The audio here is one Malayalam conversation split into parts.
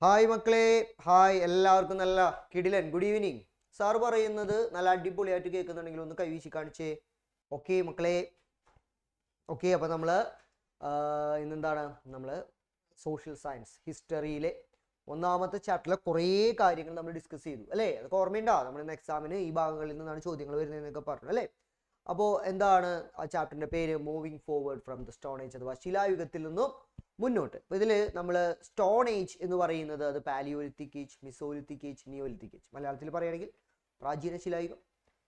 ഹായ് മക്കളെ, ഹായ് എല്ലാവർക്കും നല്ല കിടിലൻ ഗുഡ് ഈവനിങ്. സാർ പറയുന്നത് നല്ല അടിപൊളിയായിട്ട് കേൾക്കുന്നുണ്ടെങ്കിൽ ഒന്ന് കൈവീശി കാണിച്ചേ. ഓക്കെ മക്കളെ, ഓക്കെ. അപ്പോൾ നമ്മൾ ഇന്നെന്താണ് നമ്മൾ സോഷ്യൽ സയൻസ് ഹിസ്റ്ററിയിലെ ഒന്നാമത്തെ ചാപ്റ്ററിലെ കുറേ കാര്യങ്ങൾ നമ്മൾ ഡിസ്കസ് ചെയ്തു അല്ലേ? അതൊക്കെ ഓർമ്മയുണ്ടോ? നമ്മൾ ഇന്ന് എക്സാമിന് ഈ ഭാഗങ്ങളിൽ നിന്നാണ് ചോദ്യങ്ങൾ വരുന്നതെന്നൊക്കെ പറഞ്ഞു അല്ലേ? അപ്പോൾ എന്താണ് ആ ചാപ്റ്ററിൻ്റെ പേര്? Moving forward from the stone age, അഥവാ ശിലായുഗത്തിൽ നിന്നും മുന്നോട്ട്. അപ്പോൾ ഇതിൽ നമ്മൾ സ്റ്റോൺ ഏജ് എന്ന് പറയുന്നത് അത് paleolithic age, mesolithic age, neolithic age. മലയാളത്തിൽ പറയുകയാണെങ്കിൽ പ്രാചീന ശിലായുഗം,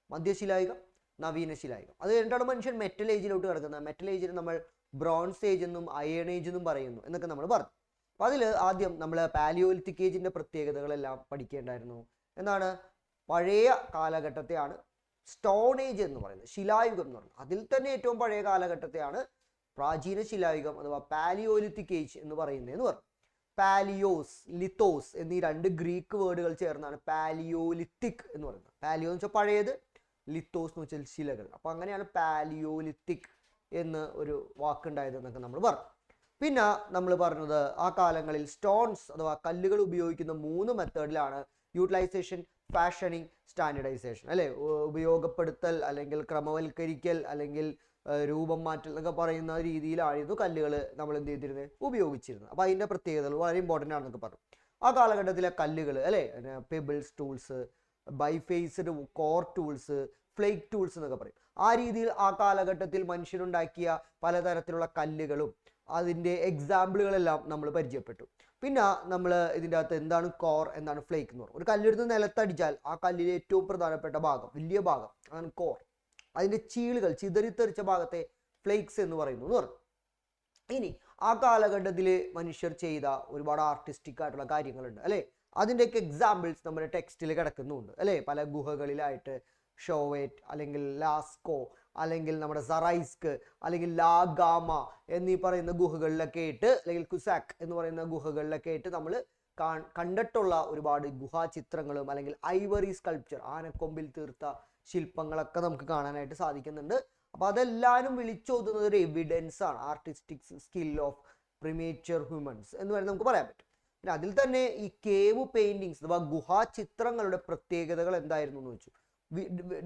മധ്യശിലായുഗം, നവീന ശിലായുഗം. അത് കഴിഞ്ഞിട്ടാണ് മനുഷ്യൻ മെറ്റൽ ഏജിലോട്ട് കിടക്കുന്നത്. മെറ്റൽ ഏജിൽ നമ്മൾ ബ്രോൺസ് ഏജ് എന്നും അയൺ ഏജ് എന്നും പറയുന്നു എന്നൊക്കെ നമ്മൾ പറഞ്ഞു. അപ്പോൾ അതിൽ ആദ്യം നമ്മൾ പാലിയോലിത്തിക് ഏജിൻ്റെ പ്രത്യേകതകളെല്ലാം പഠിക്കേണ്ടായിരുന്നു. എന്താണ്? പഴയ കാലഘട്ടത്തെയാണ് സ്റ്റോൺ ഏജ് എന്ന് പറയുന്നത്, ശിലായുഗം എന്ന് പറയുന്നത്. അതിൽ തന്നെ ഏറ്റവും പഴയ കാലഘട്ടത്തെയാണ് പ്രാചീന ശിലായുഗം അഥവാ പാലിയോലിത്തിക് ഏജ് എന്ന് പറയുന്നതെന്ന് പറഞ്ഞു. പാലിയോസ്, ലിത്തോസ് എന്നീ രണ്ട് ഗ്രീക്ക് വേർഡുകൾ ചേർന്നാണ് പാലിയോലിത്തിക് എന്ന് പറയുന്നത്. പാലിയോ എന്ന് വെച്ചാൽ പഴയത്, ലിത്തോസ് എന്ന് വെച്ചാൽ ശിലകൾ. അപ്പോൾ അങ്ങനെയാണ് പാലിയോലിത്തിക് എന്ന് ഒരു വാക്കുണ്ടായത് എന്നൊക്കെ നമ്മൾ പറഞ്ഞു. പിന്നെ നമ്മൾ പറഞ്ഞത് ആ കാലങ്ങളിൽ സ്റ്റോൺസ് അഥവാ കല്ലുകൾ ഉപയോഗിക്കുന്ന 3 മെത്തേഡിലാണ്: യൂട്ടിലൈസേഷൻ, ഫാഷനിങ്, സ്റ്റാൻഡർഡൈസേഷൻ അല്ലേ? ഉപയോഗപ്പെടുത്തൽ അല്ലെങ്കിൽ ക്രമവൽക്കരിക്കൽ അല്ലെങ്കിൽ രൂപം മാറ്റൽ എന്നൊക്കെ പറയുന്ന രീതിയിലായിരുന്നു കല്ലുകൾ നമ്മൾ എന്ത് ചെയ്തിരുന്നത്, ഉപയോഗിച്ചിരുന്നത്. അപ്പോൾ അതിൻ്റെ പ്രത്യേകതകൾ വളരെ ഇമ്പോർട്ടൻ്റ് ആണെന്നൊക്കെ പറഞ്ഞു. ആ കാലഘട്ടത്തിലെ കല്ലുകൾ അല്ലേ, pebbles tools, bifaced core tools, flake tools എന്നൊക്കെ പറയും. ആ രീതിയിൽ ആ കാലഘട്ടത്തിൽ മനുഷ്യനുണ്ടാക്കിയ പലതരത്തിലുള്ള കല്ലുകളും അതിൻ്റെ എക്സാമ്പിളുകളെല്ലാം നമ്മൾ പരിചയപ്പെട്ടു. പിന്നെ നമ്മൾ ഇതിൻ്റെ അകത്ത് എന്താണ് കോർ, എന്താണ് ഫ്ലേക്ക് എന്ന് പറയും. ഒരു കല്ലെടുത്ത് നിലത്തടിച്ചാൽ ആ കല്ലിലെ ഏറ്റവും പ്രധാനപ്പെട്ട ഭാഗം, വലിയ ഭാഗം, അതാണ് കോർ. അതിൻ്റെ ചീളുകൾ, ചിതറിത്തെറിച്ച ഭാഗത്തെ ഫ്ലേക്സ് എന്ന് പറയുന്നു എന്ന് പറഞ്ഞു. ഇനി ആ കാലഘട്ടത്തിൽ മനുഷ്യർ ചെയ്ത ഒരുപാട് ആർട്ടിസ്റ്റിക് ആയിട്ടുള്ള കാര്യങ്ങളുണ്ട് അല്ലേ? അതിൻ്റെയൊക്കെ എക്സാമ്പിൾസ് നമ്മുടെ ടെക്സ്റ്റിൽ കിടക്കുന്നുണ്ട് അല്ലേ? പല ഗുഹകളിലായിട്ട് ഷോവേറ്റ് അല്ലെങ്കിൽ ലാസ്കോ അല്ലെങ്കിൽ നമ്മുടെ സറൈസ്ക് അല്ലെങ്കിൽ ലാഗാമ എന്നീ പറയുന്ന ഗുഹകളിലൊക്കെ ആയിട്ട്, അല്ലെങ്കിൽ കുസാക്ക് എന്ന് പറയുന്ന ഗുഹകളിലൊക്കെ ആയിട്ട് നമ്മൾ കണ്ടിട്ടുള്ള ഒരുപാട് ഗുഹാചിത്രങ്ങളും അല്ലെങ്കിൽ ഐവറി സ്കൾപ്ചർ, ആനക്കൊമ്പിൽ തീർത്ത ശില്പങ്ങളൊക്കെ നമുക്ക് കാണാനായിട്ട് സാധിക്കുന്നുണ്ട്. അപ്പോൾ അതെല്ലാവരും വിളിച്ചോതുന്നത് ഒരു എവിഡൻസ് ആണ്, artistic skill of premature humans എന്ന് വരെ നമുക്ക് പറയാൻ പറ്റും. പിന്നെ അതിൽ തന്നെ ഈ കേവ് പെയിന്റിങ്സ് അഥവാ ഗുഹാചിത്രങ്ങളുടെ പ്രത്യേകതകൾ എന്തായിരുന്നു എന്ന് വെച്ചു.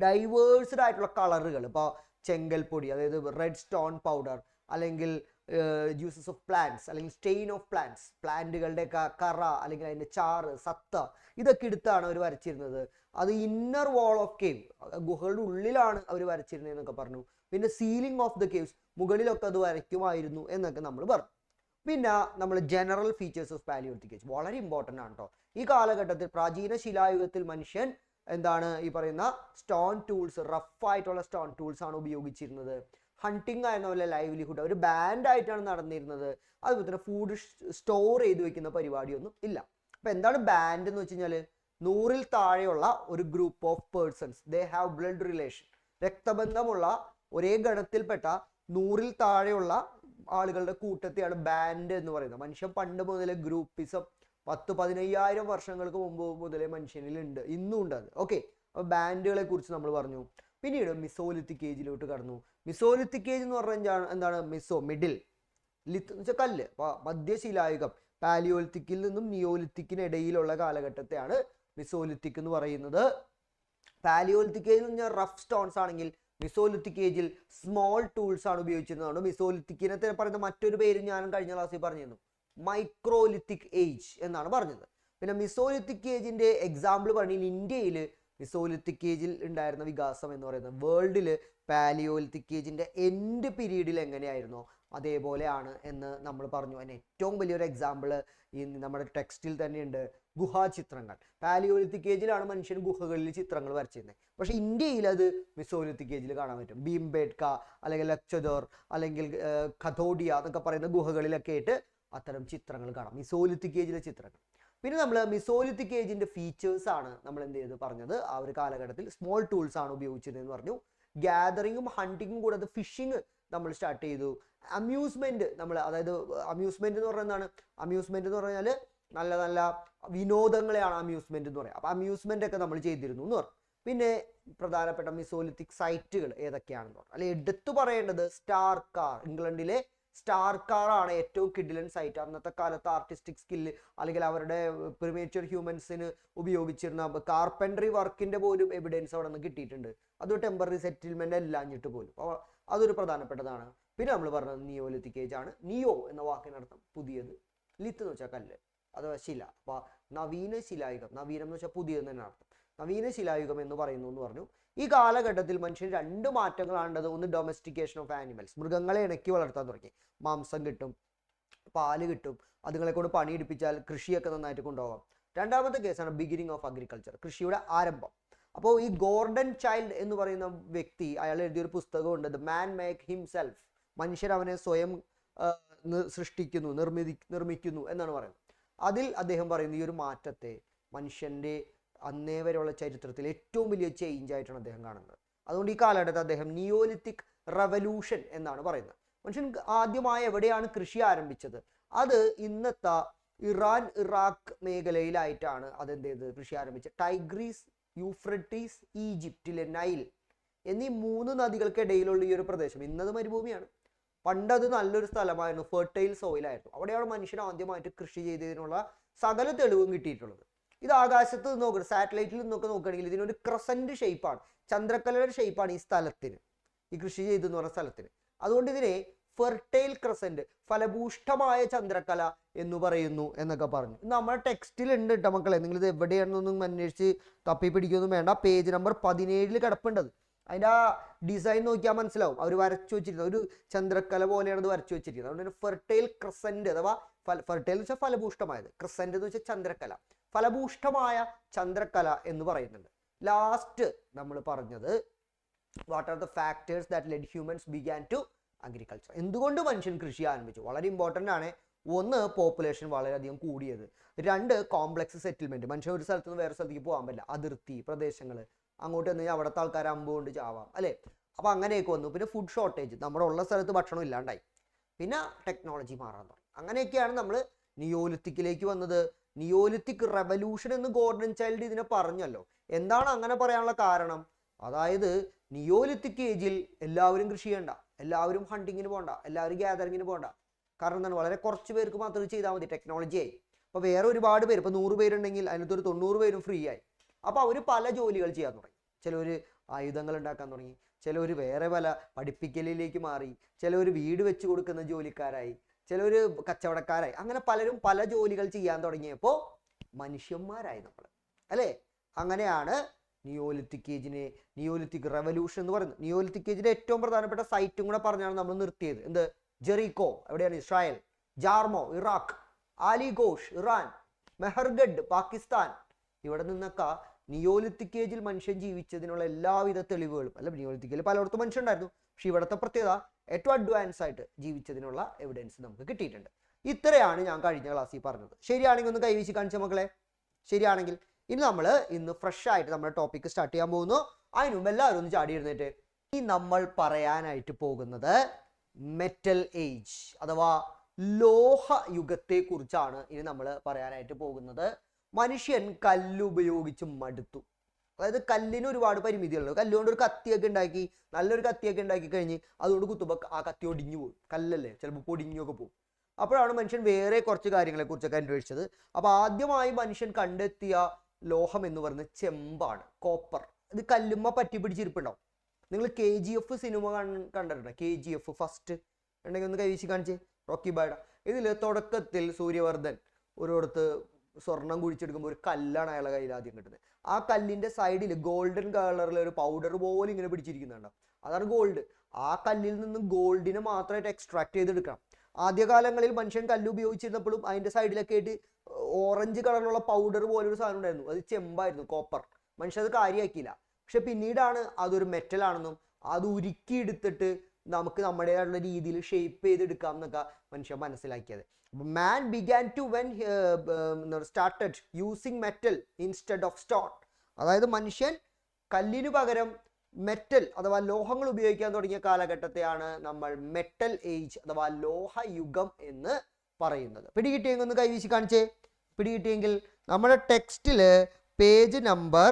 ഡൈവേഴ്സ്ഡ് ആയിട്ടുള്ള കളറുകൾ, ഇപ്പോൾ ചെങ്കൽപ്പൊടി, അതായത് റെഡ് സ്റ്റോൺ പൗഡർ, അല്ലെങ്കിൽ ജ്യൂസസ് ഓഫ് പ്ലാന്റ്സ് അല്ലെങ്കിൽ സ്റ്റെയിൻ ഓഫ് പ്ലാന്റ്സ്, പ്ലാന്റുകളുടെ കറ അല്ലെങ്കിൽ അതിൻ്റെ ചാറ്, സത്ത, ഇതൊക്കെ എടുത്താണ് അവർ വരച്ചിരുന്നത്. അത് ഇന്നർ വാൾ ഓഫ് കേവ്, ഗുഹകളുടെ ഉള്ളിലാണ് അവർ വരച്ചിരുന്നത് എന്നൊക്കെ പറഞ്ഞു. പിന്നെ സീലിംഗ് ഓഫ് ദ കേവ്സ്, മുകളിലൊക്കെ അത് വരയ്ക്കുമായിരുന്നു എന്നൊക്കെ നമ്മൾ പറഞ്ഞു. പിന്നെ നമ്മൾ general features of paleolithic age വളരെ ഇമ്പോർട്ടൻ്റ് ആണ് കേട്ടോ. ഈ കാലഘട്ടത്തിൽ പ്രാചീന ശിലായുഗത്തിൽ മനുഷ്യൻ എന്താണ് ഈ പറയുന്ന സ്റ്റോൺ ടൂൾസ്, റഫായിട്ടുള്ള സ്റ്റോൺ ടൂൾസ് ആണ് ഉപയോഗിച്ചിരുന്നത്. ഹണ്ടിങ് ആയിരുന്ന പോലെ ലൈവ്ലിഹുഡ്, ഒരു ബാൻഡായിട്ടാണ് നടന്നിരുന്നത്. അതുപോലെ തന്നെ ഫുഡ് സ്റ്റോർ ചെയ്ത് വെക്കുന്ന പരിപാടിയൊന്നും ഇല്ല. അപ്പം എന്താണ് ബാൻഡ് എന്ന് വെച്ച് കഴിഞ്ഞാൽ, 100-ൽ താഴെയുള്ള ഒരു group of persons, they have blood relation, രക്തബന്ധമുള്ള ഒരേ ഗണത്തിൽപ്പെട്ട 100-ൽ താഴെയുള്ള ആളുകളുടെ കൂട്ടത്തെയാണ് ബാൻഡ് എന്ന് പറയുന്നത്. മനുഷ്യൻ പണ്ട് മുതലേ ഗ്രൂപ്പിസം 10-15,000 വർഷങ്ങൾക്ക് മുമ്പ് മുതലേ മനുഷ്യനിലുണ്ട്, ഇന്നും ഉണ്ട് അത്. ഓക്കെ, അപ്പോൾ ബാൻഡുകളെ കുറിച്ച് നമ്മൾ പറഞ്ഞു. പിന്നീട് മിസോലിത്തിക് ഏജിലോട്ട് കടന്നു. മിസോലിത്തിക് ഏജ് എന്ന് പറഞ്ഞാൽ എന്താണ്? മിസോ, മിഡിൽ, ലിത്ത് എന്ന് വെച്ചാൽ കല്ല്. അപ്പോൾ മധ്യശിലായുഗം, പാലിയോലിത്തിക്കിൽ നിന്നും നിയോലിത്തിക്കിനിടയിലുള്ള കാലഘട്ടത്തെയാണ് മിസോലിത്തിക് എന്ന് പറയുന്നത്. പാലിയോലിത്തിക് ഏജിൽ എന്ന് പറഞ്ഞാൽ റഫ് സ്റ്റോൺസ് ആണെങ്കിൽ മിസോലിത്തിക് ഏജിൽ സ്മോൾ ടൂൾസ് ആണ് ഉപയോഗിച്ചിരുന്നതാണ്. മിസോലിത്തിക്കിനെ പറയുന്ന മറ്റൊരു പേര് ഞാൻ കഴിഞ്ഞ ക്ലാസ്സിൽ പറഞ്ഞിരുന്നു, മൈക്രോലിത്തിക് ഏജ് എന്നാണ് പറഞ്ഞത്. പിന്നെ മിസോലിത്തിക് ഏജിന്റെ എക്സാമ്പിൾ പറഞ്ഞാൽ ഇന്ത്യയിൽ മിസോലിത്തിക് ഏജിൽ ഉണ്ടായിരുന്ന വികാസം എന്ന് പറയുന്നത് വേൾഡിൽ പാലിയോലിത്തിക് ഏജിന്റെ എൻഡ് പീരീഡിൽ എങ്ങനെയായിരുന്നോ അതേപോലെയാണ് എന്ന് നമ്മൾ പറഞ്ഞു. അതിന് ഏറ്റവും വലിയൊരു എക്സാമ്പിൾ ഈ നമ്മുടെ ടെക്സ്റ്റിൽ തന്നെയുണ്ട്, ഗുഹാചിത്രങ്ങൾ. പാലിയോലിത്തിക് ഏജിലാണ് മനുഷ്യൻ ഗുഹകളിൽ ചിത്രങ്ങൾ വരച്ചിരുന്നത്. പക്ഷെ ഇന്ത്യയിൽ അത് മിസോലിത്തിക് ഏജിൽ കാണാൻ പറ്റും. ഭീംബേട്ക അല്ലെങ്കിൽ ലക്ഷദ്വർ അല്ലെങ്കിൽ ഖഥോഡിയ എന്നൊക്കെ പറയുന്ന ഗുഹകളിലൊക്കെ ആയിട്ട് അത്തരം ചിത്രങ്ങൾ കാണാം, മിസോലിത്തിക് ഏജിലെ ചിത്രങ്ങൾ. പിന്നെ നമ്മൾ മിസോലിത്തിക് ഏജിന്റെ ഫീച്ചേഴ്സ് ആണ് നമ്മൾ എന്ത് ചെയ്ത് പറഞ്ഞത്. ആ ഒരു കാലഘട്ടത്തിൽ സ്മോൾ ടൂൾസ് ആണ് ഉപയോഗിച്ചിരുന്നതെന്ന് പറഞ്ഞു. ഗ്യാതറിങ്ങും ഹണ്ടിങ്ങും കൂടാതെ ഫിഷിങ് നമ്മൾ സ്റ്റാർട്ട് ചെയ്തു. അമ്യൂസ്മെന്റ് നമ്മൾ, അതായത് അമ്യൂസ്മെന്റ് എന്ന് പറഞ്ഞാൽ എന്താണ്? അമ്യൂസ്മെന്റ് എന്ന് പറഞ്ഞാൽ നല്ല നല്ല വിനോദങ്ങളെയാണ് അമ്യൂസ്മെന്റ് എന്ന് പറയുക. അപ്പോൾ അമ്യൂസ്മെന്റ് ഒക്കെ നമ്മൾ ചെയ്തിരുന്നു എന്ന് പറഞ്ഞു. പിന്നെ പ്രധാനപ്പെട്ട മിസോലിത്തിക് സൈറ്റുകൾ ഏതൊക്കെയാണെന്ന് പറഞ്ഞു. അല്ലെ എടുത്തു പറയേണ്ടത് സ്റ്റാർ കാർ, ഇംഗ്ലണ്ടിലെ സ്റ്റാർക്കാറാണ് ഏറ്റവും കിഡിലൻ സൈറ്റ്. അന്നത്തെ കാലത്ത് ആർട്ടിസ്റ്റിക് സ്കില്ല് അല്ലെങ്കിൽ അവരുടെ പ്രിമേച്ചർ ഹ്യൂമൻസിന് ഉപയോഗിച്ചിരുന്ന കാർപ്പൻട്രി വർക്കിന്റെ പോലും എവിഡൻസ് അവിടെ നിന്ന് കിട്ടിയിട്ടുണ്ട്. അത് ടെമ്പററി സെറ്റിൽമെന്റ് അല്ലാഞ്ഞിട്ട് പോലും. അപ്പോൾ അതൊരു പ്രധാനപ്പെട്ടതാണ്. പിന്നെ നമ്മൾ പറഞ്ഞത് നിയോലിത്തിക് ഏജ് ആണ്. നിയോ എന്ന വാക്കിനർത്ഥം പുതിയത്, ലിത്ത് എന്ന് വെച്ചാൽ കല്ല് അഥവാ ശില. അപ്പൊ നവീന ശിലായുഗം, നവീനം എന്ന് വെച്ചാൽ പുതിയത് തന്നെ അർത്ഥം. നവീന ശിലായുഗം എന്ന് പറയുന്നു എന്ന് പറഞ്ഞു. ഈ കാലഘട്ടത്തിൽ മനുഷ്യൻ 2 മാറ്റങ്ങളാണത്. ഒന്ന് ഡൊമസ്റ്റിക്കേഷൻ ഓഫ് ആനിമൽസ്, മൃഗങ്ങളെ ഇണക്കി വളർത്താൻ തുടങ്ങി. മാംസം കിട്ടും, പാല് കിട്ടും, അതുങ്ങളെ കൊണ്ട് പണിയെടുപ്പിച്ചാൽ കൃഷിയൊക്കെ നന്നായിട്ട് കൊണ്ടുപോകാം. രണ്ടാമത്തെ കേസാണ് ബിഗിനിങ് ഓഫ് അഗ്രികൾച്ചർ, കൃഷിയുടെ ആരംഭം. അപ്പോൾ ഈ ഗോർഡൻ ചൈൽഡ് എന്ന് പറയുന്ന വ്യക്തി, അയാൾ എഴുതിയൊരു പുസ്തകമുണ്ട്, ദ മാൻ മേക്ക് ഹിംസെൽഫ്, മനുഷ്യർ അവനെ സ്വയം സൃഷ്ടിക്കുന്നു, നിർമ്മിക്കുന്നു എന്നാണ് പറയുന്നത്. അതിൽ അദ്ദേഹം പറയുന്ന ഈ ഒരു മാറ്റത്തെ മനുഷ്യന്റെ അന്നേ വരെയുള്ള ചരിത്രത്തിൽ ഏറ്റവും വലിയ ചേഞ്ച് ആയിട്ടാണ് അദ്ദേഹം കാണുന്നത്. അതുകൊണ്ട് ഈ കാലഘട്ടത്തിൽ അദ്ദേഹം നിയോലിത്തിക് റവല്യൂഷൻ എന്നാണ് പറയുന്നത്. മനുഷ്യൻ ആദ്യമായി എവിടെയാണ് കൃഷി ആരംഭിച്ചത്? അത് ഇന്നത്തെ ഇറാൻ ഇറാഖ് മേഖലയിലായിട്ടാണ് അതെന്ത് ചെയ്തത്, കൃഷി ആരംഭിച്ചത്. ടൈഗ്രീസ്, യൂഫ്രട്ടീസ്, ഈജിപ്റ്റിലെ നൈൽ എന്നീ 3 നദികൾക്കിടയിലുള്ള ഈ ഒരു പ്രദേശം ഇന്നത് മരുഭൂമിയാണ്. പണ്ടത് നല്ലൊരു സ്ഥലമായിരുന്നു, ഫെർട്ടൈൽ സോയിലായിരുന്നു. അവിടെയാണ് മനുഷ്യൻ ആദ്യമായിട്ട് കൃഷി ചെയ്തതിനുള്ള സകല തെളിവും കിട്ടിയിട്ടുള്ളത്. ഇത് ആകാശത്ത് നോക്കുക, സാറ്റലൈറ്റിൽ നിന്നൊക്കെ നോക്കുകയാണെങ്കിൽ ഇതിനൊരു ക്രസന്റ് ഷേപ്പാണ്, ചന്ദ്രക്കലയുടെ ഷേപ്പാണ് ഈ സ്ഥലത്തിന്, ഈ കൃഷി ചെയ്തെന്ന് പറഞ്ഞ സ്ഥലത്തിന്. അതുകൊണ്ട് ഇതിനെ ഫെർട്ടൈൽ ക്രസന്റ്, ഫലഭൂഷ്ടമായ ചന്ദ്രക്കല എന്ന് പറയുന്നു എന്നൊക്കെ പറഞ്ഞു. നമ്മുടെ ടെക്സ്റ്റിൽ ഉണ്ട് കേട്ടോ മക്കളെ, നിങ്ങൾ ഇത് എവിടെയാണെന്നൊന്നും അന്വേഷിച്ച് തപ്പി പിടിക്കൊന്നും വേണ്ട. Page number 17 കിടപ്പുണ്ടത്. അതിൻ്റെ ആ ഡിസൈൻ നോക്കിയാൽ മനസ്സിലാവും. അവർ വരച്ചു വെച്ചിരിക്കുന്നത് ഒരു ചന്ദ്രക്കല പോലെയാണ് ഇത് വരച്ചു വെച്ചിരിക്കുന്നത്. അതുകൊണ്ട് ഫെർട്ടൈൽ ക്രസന്റ് അഥവാ ഫെർട്ടൈൽ എന്ന് വെച്ചാൽ ഫലഭൂഷ്ടമായത്, ക്രസന്റ് എന്ന് വെച്ചാൽ ചന്ദ്രക്കല, ഫലഭൂഷ്ടമായ ചന്ദ്രക്കല എന്ന് പറയുന്നുണ്ട്. ലാസ്റ്റ് നമ്മൾ പറഞ്ഞത് what are the factors that led humans began to agriculture. എന്തുകൊണ്ട് മനുഷ്യൻ കൃഷി ആരംഭിച്ചു? വളരെ ഇമ്പോർട്ടൻ്റ് ആണ്. 1, പോപ്പുലേഷൻ വളരെയധികം കൂടിയത്. 2, കോംപ്ലക്സ് സെറ്റിൽമെന്റ്, മനുഷ്യൻ ഒരു സ്ഥലത്ത് നിന്ന് വേറെ സ്ഥലത്തേക്ക് പോകാൻ പറ്റില്ല, അതിർത്തി പ്രദേശങ്ങൾ, അങ്ങോട്ട് വന്നു കഴിഞ്ഞാൽ അവിടുത്തെ ആൾക്കാർ അമ്പ് കൊണ്ട് ചാവാം അല്ലേ. അപ്പൊ അങ്ങനെയൊക്കെ വന്നു. പിന്നെ ഫുഡ് ഷോർട്ടേജ്, നമ്മുടെ ഉള്ള സ്ഥലത്ത് ഭക്ഷണം ഇല്ലാണ്ടായി. പിന്നെ ടെക്നോളജി മാറാൻ തുടങ്ങി. അങ്ങനെയൊക്കെയാണ് നമ്മൾ നിയോലിത്തിക്കിലേക്ക് വന്നത്. നിയോലിത്തിക് റെവല്യൂഷൻ എന്ന് ഗോർഡൻ ചൈൽഡ് ഇതിനെ പറഞ്ഞല്ലോ. എന്താണ് അങ്ങനെ പറയാനുള്ള കാരണം? അതായത് നിയോലിത്തിക് ഏജിൽ എല്ലാവരും കൃഷി ചെയ്യണ്ട, എല്ലാവരും ഹണ്ടിങ്ങിന് പോകണ്ട, എല്ലാവരും ഗ്യാതറിങ്ങിന് പോകണ്ട. കാരണം എന്താണ്, വളരെ കുറച്ച് പേർക്ക് മാത്രം ചെയ്താൽ മതി, ടെക്നോളജി ആയി. അപ്പോൾ വേറെ ഒരുപാട് പേര്, ഇപ്പോൾ 100 പേരുണ്ടെങ്കിൽ അതിനകത്തൊരു 90 പേരും ഫ്രീ ആയി. അപ്പോൾ അവർ പല ജോലികൾ ചെയ്യാൻ തുടങ്ങി. ചിലർ ആയുധങ്ങൾ ഉണ്ടാക്കാൻ തുടങ്ങി, ചിലർ വേറെ പല പഠിപ്പിക്കലിലേക്ക് മാറി, ചിലർ വീട് വെച്ച് കൊടുക്കുന്ന ജോലിക്കാരായി, ചിലർ കച്ചവടക്കാരായി. അങ്ങനെ പലരും പല ജോലികൾ ചെയ്യാൻ തുടങ്ങിയപ്പോൾ മനുഷ്യന്മാരായി നമ്മൾ അല്ലേ. അങ്ങനെയാണ് നിയോലിത്തിക് ഏജിനെ നിയോലിത്തിക് റെവല്യൂഷൻ എന്ന് പറയുന്നത്. നിയോലിത്തിക് ഏജിന്റെ ഏറ്റവും പ്രധാനപ്പെട്ട സൈറ്റും കൂടെ പറഞ്ഞാണ് നമ്മൾ നിർത്തിയത്. എന്ത്? ജെറിക്കോ എവിടെയാണ്? Israel. Jarmo Iraq. Ali Kosh Iran. Mehrgarh Pakistan. ഇവിടെ നിന്നൊക്കെ നിയോലിത്തിക് ഏജിൽ മനുഷ്യൻ ജീവിച്ചതിനുള്ള എല്ലാവിധ തെളിവുകളും, അല്ല നിയോലിത്തിക് ഏജിൽ പലയിടത്തും മനുഷ്യൻ ഉണ്ടായിരുന്നു, പക്ഷെ ഇവിടുത്തെ പ്രത്യേകത ഏറ്റവും അഡ്വാൻസ് ആയിട്ട് ജീവിച്ചതിനുള്ള എവിഡൻസ് നമുക്ക് കിട്ടിയിട്ടുണ്ട്. ഇത്രയാണ് ഞാൻ കഴിഞ്ഞ ക്ലാസ്സിൽ പറഞ്ഞത്. ശരിയാണെങ്കിൽ ഒന്ന് കൈവീശി കാണിച്ച മക്കളെ. ശരിയാണെങ്കിൽ ഇനി നമ്മൾ ഫ്രഷ് ആയിട്ട് നമ്മുടെ ടോപ്പിക് സ്റ്റാർട്ട് ചെയ്യാൻ പോകുന്നു. അതിന് മുമ്പ് എല്ലാവരും ഒന്ന് ചാടി ഇരുന്നിട്ട്. ഇനി നമ്മൾ പറയാനായിട്ട് പോകുന്നത് മെറ്റൽ ഏജ് അഥവാ ലോഹ യുഗത്തെ കുറിച്ചാണ് ഇനി നമ്മൾ പറയാനായിട്ട് പോകുന്നത്. മനുഷ്യൻ കല്ലുപയോഗിച്ച് മടുത്തു. അതായത് കല്ലിന് ഒരുപാട് പരിമിതികളുണ്ട്. കല്ലുകൊണ്ട് ഒരു കത്തിയൊക്കെ ഉണ്ടാക്കി, നല്ലൊരു കത്തിയൊക്കെ ഉണ്ടാക്കി കഴിഞ്ഞ് അതുകൊണ്ട് കുത്തുമ്പോൾ ആ കത്തി ഒടിഞ്ഞു പോകും. കല്ലല്ലേ, ചിലപ്പോൾ പൊടിഞ്ഞൊക്കെ പോകും. അപ്പോഴാണ് മനുഷ്യൻ വേറെ കുറച്ച് കാര്യങ്ങളെ കുറിച്ചൊക്കെ അന്വേഷിച്ചത്. അപ്പോൾ ആദ്യമായി മനുഷ്യൻ കണ്ടെത്തിയ ലോഹം എന്ന് പറയുന്നത് ചെമ്പാണ്, കോപ്പർ. ഇത് കല്ലുമ്മ പറ്റി പിടിച്ചിരിപ്പുണ്ടാവും. നിങ്ങൾ KGF സിനിമ കണ്ടിട്ടുണ്ടോ? KGF ഫസ്റ്റ് ഉണ്ടെങ്കിൽ ഒന്ന് കൈവീശി കാണിച്ചേ. റോക്കി ബാഡ. ഇതിൽ തുടക്കത്തിൽ സൂര്യവർദ്ധൻ ഒരിടത്ത് സ്വർണം കുഴിച്ചെടുക്കുമ്പോൾ ഒരു കല്ലാണ് അയാളുടെ കയ്യിൽ ആദ്യം കിട്ടുന്നത്. ആ കല്ലിന്റെ സൈഡിൽ ഗോൾഡൻ കളറിലെ ഒരു പൗഡർ പോലെ ഇങ്ങനെ പിടിച്ചിരിക്കുന്നുണ്ടാവും. അതാണ് ഗോൾഡ്. ആ കല്ലിൽ നിന്നും ഗോൾഡിനെ മാത്രമായിട്ട് എക്സ്ട്രാക്ട് ചെയ്തെടുക്കണം. ആദ്യകാലങ്ങളിൽ മനുഷ്യൻ കല്ല് ഉപയോഗിച്ചിരുന്നപ്പോഴും അതിന്റെ സൈഡിലൊക്കെ ആയിട്ട് ഓറഞ്ച് കളറിലുള്ള പൗഡർ പോലെ ഒരു സാധനം ഉണ്ടായിരുന്നു. അത് ചെമ്പായിരുന്നു, കോപ്പർ. മനുഷ്യൻ അത് കാര്യമാക്കിയില്ല. പക്ഷെ പിന്നീടാണ് അതൊരു മെറ്റൽ ആണെന്നും അത് ഉരുക്കിയെടുത്തിട്ട് നമുക്ക് നമ്മുടേതായിട്ടുള്ള രീതിയിൽ ഷേപ്പ് ചെയ്തെടുക്കാം എന്നൊക്കെ മനുഷ്യൻ മനസ്സിലാക്കിയത്. Man began to when started using metal instead of stone. അതായത് മനുഷ്യൻ കല്ലിനു പകരം മെറ്റൽ അഥവാ ലോഹങ്ങൾ ഉപയോഗിക്കാൻ തുടങ്ങിയ കാലഘട്ടത്തെയാണ് നമ്മൾ മെറ്റൽ ഏജ് അഥവാ ലോഹയുഗം എന്ന് പറയുന്നത്. പിടികിട്ടിയെങ്കിൽ ഒന്ന് കൈവീശി കാണിച്ചേ. പിടികിട്ടിയെങ്കിൽ നമ്മുടെ ടെക്സ്റ്റില് പേജ് നമ്പർ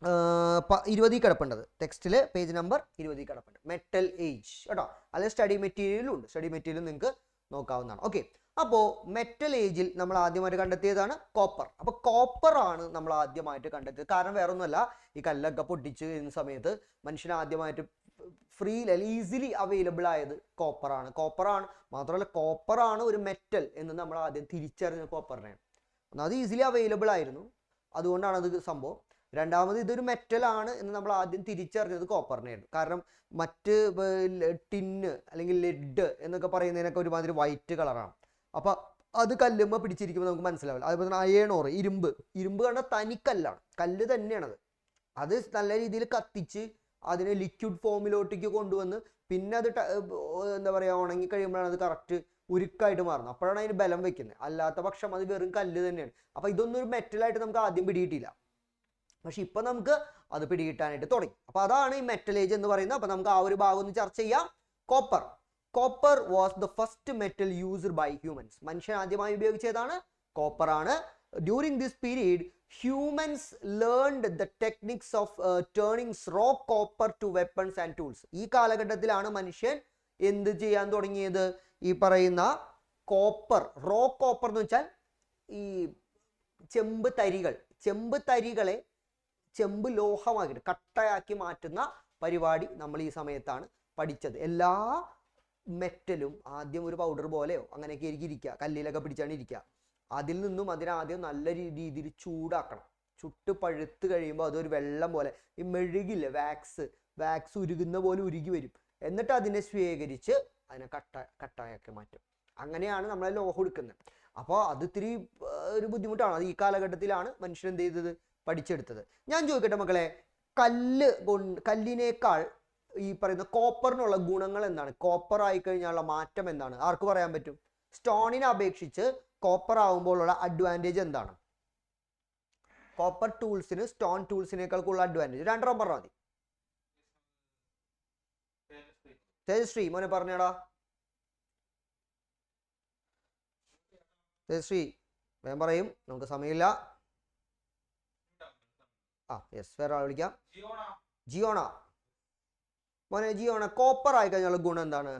20 കിടപ്പുണ്ടത് ടെക്സ്റ്റിൽ പേജ് നമ്പർ 20 കിടപ്പുണ്ട് മെറ്റൽ ഏജ് കേട്ടോ. അല്ലെങ്കിൽ സ്റ്റഡി മെറ്റീരിയലും ഉണ്ട്, സ്റ്റഡി മെറ്റീരിയൽ നിങ്ങൾക്ക് നോക്കാവുന്നതാണ്. ഓക്കെ, അപ്പോൾ മെറ്റൽ ഏജിൽ നമ്മൾ ആദ്യമായിട്ട് കണ്ടെത്തിയതാണ് കോപ്പർ. അപ്പോൾ കോപ്പർ ആണ് നമ്മൾ ആദ്യമായിട്ട് കണ്ടെത്തിയത്. കാരണം വേറെ ഒന്നുമല്ല, ഈ കല്ലൊക്കെ പൊട്ടിച്ച് ചെയ്യുന്ന സമയത്ത് മനുഷ്യന് ആദ്യമായിട്ട് ഫ്രീ ഈസിലി അവൈലബിൾ ആയത് കോപ്പറാണ്. കോപ്പറാണ് മാത്രമല്ല, കോപ്പറാണ് ഒരു മെറ്റൽ എന്ന് നമ്മൾ ആദ്യം തിരിച്ചറിഞ്ഞ കോപ്പറിനെയാണ്. അത് ഈസിലി അവൈലബിൾ ആയിരുന്നു, അതുകൊണ്ടാണ് അത് സംഭവം. രണ്ടാമത് ഇതൊരു മെറ്റൽ ആണ് എന്ന് നമ്മൾ ആദ്യം തിരിച്ചറിഞ്ഞത് കോപ്പറിനെയായിരുന്നു. കാരണം മറ്റ് ടിന്ന് അല്ലെങ്കിൽ ലെഡ് എന്നൊക്കെ പറയുന്നതിനൊക്കെ ഒരുമാതിരി വൈറ്റ് കളറാണ്. അപ്പം അത് കല്ലുമ്മ പിടിച്ചിരിക്കുമ്പോൾ നമുക്ക് മനസ്സിലാവില്ല. അതുപോലെ തന്നെ അയേൺ ഓർ ഇരുമ്പ് കണ്ട തനിക്കല്ലാണ്, കല്ല് തന്നെയാണത്. അത് നല്ല രീതിയിൽ കത്തിച്ച് അതിനെ ലിക്വിഡ് ഫോമിലോട്ടേക്ക് കൊണ്ടുവന്ന് പിന്നെ അത് എന്താ പറയുക ഉണങ്ങി കഴിയുമ്പോഴാണ് അത് കറക്റ്റ് ഉരുക്കായിട്ട് മാറുന്നത്. അപ്പോഴാണ് അതിന് ബലം വെക്കുന്നത്. അല്ലാത്ത പക്ഷം അത് വെറും കല്ല് തന്നെയാണ്. അപ്പം ഇതൊന്നും ഒരു മെറ്റലായിട്ട് നമുക്ക് ആദ്യം പിടിയിട്ടില്ല. പക്ഷെ ഇപ്പം നമുക്ക് അത് പിടികിട്ടാനായിട്ട് തുടങ്ങി. അപ്പം അതാണ് ഈ മെറ്റൽ ഏജ് എന്ന് പറയുന്നത്. അപ്പം നമുക്ക് ആ ഒരു ഭാഗം ഒന്ന് ചർച്ച ചെയ്യാം. Copper was the first metal used by humans. മനുഷ്യൻ ആദ്യമായി ഉപയോഗിച്ചതാണ് കോപ്പറാണ്. During this period humans learned the techniques of turning raw copper to weapons and tools. ഈ കാലഘട്ടത്തിലാണ് മനുഷ്യൻ എന്ത് ചെയ്യാൻ തുടങ്ങിയത്? ഈ പറയുന്ന കോപ്പർ, റോ കോപ്പർ എന്ന് വെച്ചാൽ ഈ ചെമ്പ് തരികളെ ചെമ്പ് ലോഹമാക്കിയിട്ട് കട്ടയാക്കി മാറ്റുന്ന പരിപാടി നമ്മൾ ഈ സമയത്താണ് പഠിച്ചത്. എല്ലാ മെറ്റലും ആദ്യം ഒരു പൗഡർ പോലെയോ അങ്ങനെയൊക്കെ ആയിരിക്കും ഇരിക്കുക, കല്ലിലൊക്കെ പിടിച്ചാണ് ഇരിക്കുക. അതിൽ നിന്നും അതിനാദ്യം നല്ല രീതിയിൽ ചൂടാക്കണം. ചുട്ട് പഴുത്ത് കഴിയുമ്പോൾ അതൊരു വെള്ളം പോലെ, ഈ മെഴുകില്ല വാക്സ് ഉരുകുന്ന പോലെ ഉരുകി വരും. എന്നിട്ട് അതിനെ സ്വീകരിച്ച് അതിനെ കട്ടായൊക്കെ മാറ്റും. അങ്ങനെയാണ് നമ്മളെ ലോഹം എടുക്കുന്നത്. അപ്പോൾ അത് ഇത്തിരി ഒരു ബുദ്ധിമുട്ടാണ്. അത് ഈ കാലഘട്ടത്തിലാണ് മനുഷ്യൻ എന്ത് ചെയ്തത്, പഠിച്ചെടുത്തത്. ഞാൻ ചോദിക്കട്ടെ മക്കളെ, കല്ലിനേക്കാൾ ഈ പറയുന്ന കോപ്പറിനുള്ള ഗുണങ്ങൾ എന്താണ്? കോപ്പർ ആയിക്കഴിഞ്ഞാലുള്ള മാറ്റം എന്താണ്? ആർക്ക് പറയാൻ പറ്റും? സ്റ്റോണിനെ അപേക്ഷിച്ച് കോപ്പർ ആകുമ്പോഴുള്ള അഡ്വാൻറ്റേജ് എന്താണ്? കോപ്പർ ടൂൾസിന് സ്റ്റോൺ ടൂൾസിനേക്കാൾ കൂടുതൽ അഡ്വാൻറ്റേജ് രണ്ടെണ്ണം പറഞ്ഞാൽ മതി. തേജശ്രീ മോനെ പറഞ്ഞേടാ. തേജശ്രീ വേഗം പറയും, നമുക്ക് സമയമില്ല. യെസ്, വേറെ ആൾ വിളിക്കാം. ജിയോണ മോനെ, ജിയോണ കോപ്പർ ആയി കഴിഞ്ഞാൽ ഗുണം എന്താണ്?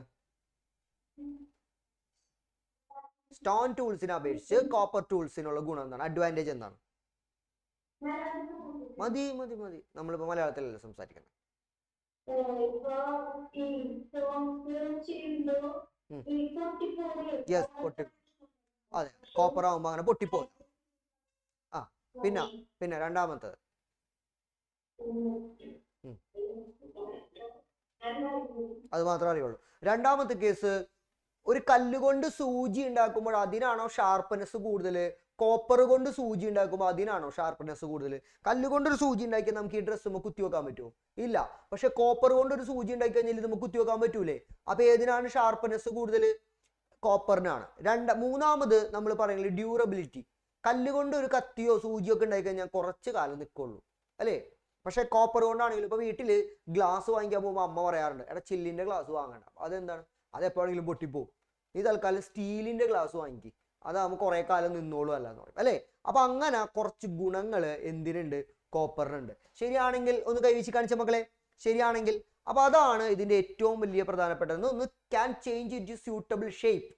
സ്റ്റോൺ ടൂൾസിനെ അപേക്ഷിച്ച് കോപ്പർ ടൂൾസിനുള്ള ഗുണം എന്താണ്? അഡ്വാൻറ്റേജ് എന്താണ്? മതി, നമ്മളിപ്പോ മലയാളത്തിലല്ലേ സംസാരിക്കുന്നത്. യെസ്, അതെ, കോപ്പർ ആവുമ്പോ അങ്ങനെ പൊട്ടിപ്പോകും. പിന്നെ രണ്ടാമത്തത് അത് മാത്രമേ അറിയുള്ളൂ. രണ്ടാമത്തെ കേസ്, ഒരു കല്ലുകൊണ്ട് സൂചി ഉണ്ടാക്കുമ്പോൾ അതിനാണോ ഷാർപ്പ്നെസ് കൂടുതൽ? കോപ്പർ കൊണ്ട് സൂചി ഉണ്ടാക്കുമ്പോൾ അതിനാണോ ഷാർപ്പ്നെസ് കൂടുതൽ? കല്ലുകൊണ്ടൊരു സൂചി ഉണ്ടാക്കി നമുക്ക് ഈ ഡ്രസ്സ് നമുക്ക് കുത്തി വെക്കാൻ പറ്റുമോ? ഇല്ല. പക്ഷെ കോപ്പർ കൊണ്ടൊരു സൂചി ഉണ്ടാക്കി കഴിഞ്ഞാൽ ഇത് നമുക്ക് കുത്തി വെക്കാൻ പറ്റൂലേ? അപ്പൊ ഏതിനാണ് ഷാർപ്പ്നെസ് കൂടുതൽ? കോപ്പറിനാണ്. മൂന്നാമത് നമ്മൾ പറയുന്നത് ഡ്യൂറബിലിറ്റി. കല്ലുകൊണ്ട് ഒരു കത്തിയോ സൂചിയോ ഒക്കെ ഉണ്ടായി കഴിഞ്ഞാൽ കുറച്ച് കാലം നിൽക്കുള്ളൂ അല്ലേ? പക്ഷെ കോപ്പർ കൊണ്ടാണെങ്കിലും ഇപ്പൊ വീട്ടിൽ ഗ്ലാസ് വാങ്ങിക്കാൻ പോകുമ്പോൾ അമ്മ പറയാറുണ്ട്, എടാ ചില്ലിന്റെ ഗ്ലാസ് വാങ്ങണ്ട. അതെന്താണ്? അത് എപ്പോഴെങ്കിലും പൊട്ടിപ്പോവും. നീ തൽക്കാലം സ്റ്റീലിന്റെ ഗ്ലാസ് വാങ്ങിക്കും, അതാകുമ്പോൾ കുറെ കാലം നിന്നോളൂ അല്ലാന്ന് പറയും അല്ലേ? അപ്പൊ അങ്ങനെ കുറച്ച് ഗുണങ്ങൾ എന്തിനുണ്ട്? കോപ്പറിനുണ്ട്. ശരിയാണെങ്കിൽ ഒന്ന് കൈവീശി കാണിച്ച മക്കളെ, ശരിയാണെങ്കിൽ. അപ്പൊ അതാണ് ഇതിന്റെ ഏറ്റവും വലിയ പ്രധാനപ്പെട്ടത്. ഒന്ന് can change it suitable shape.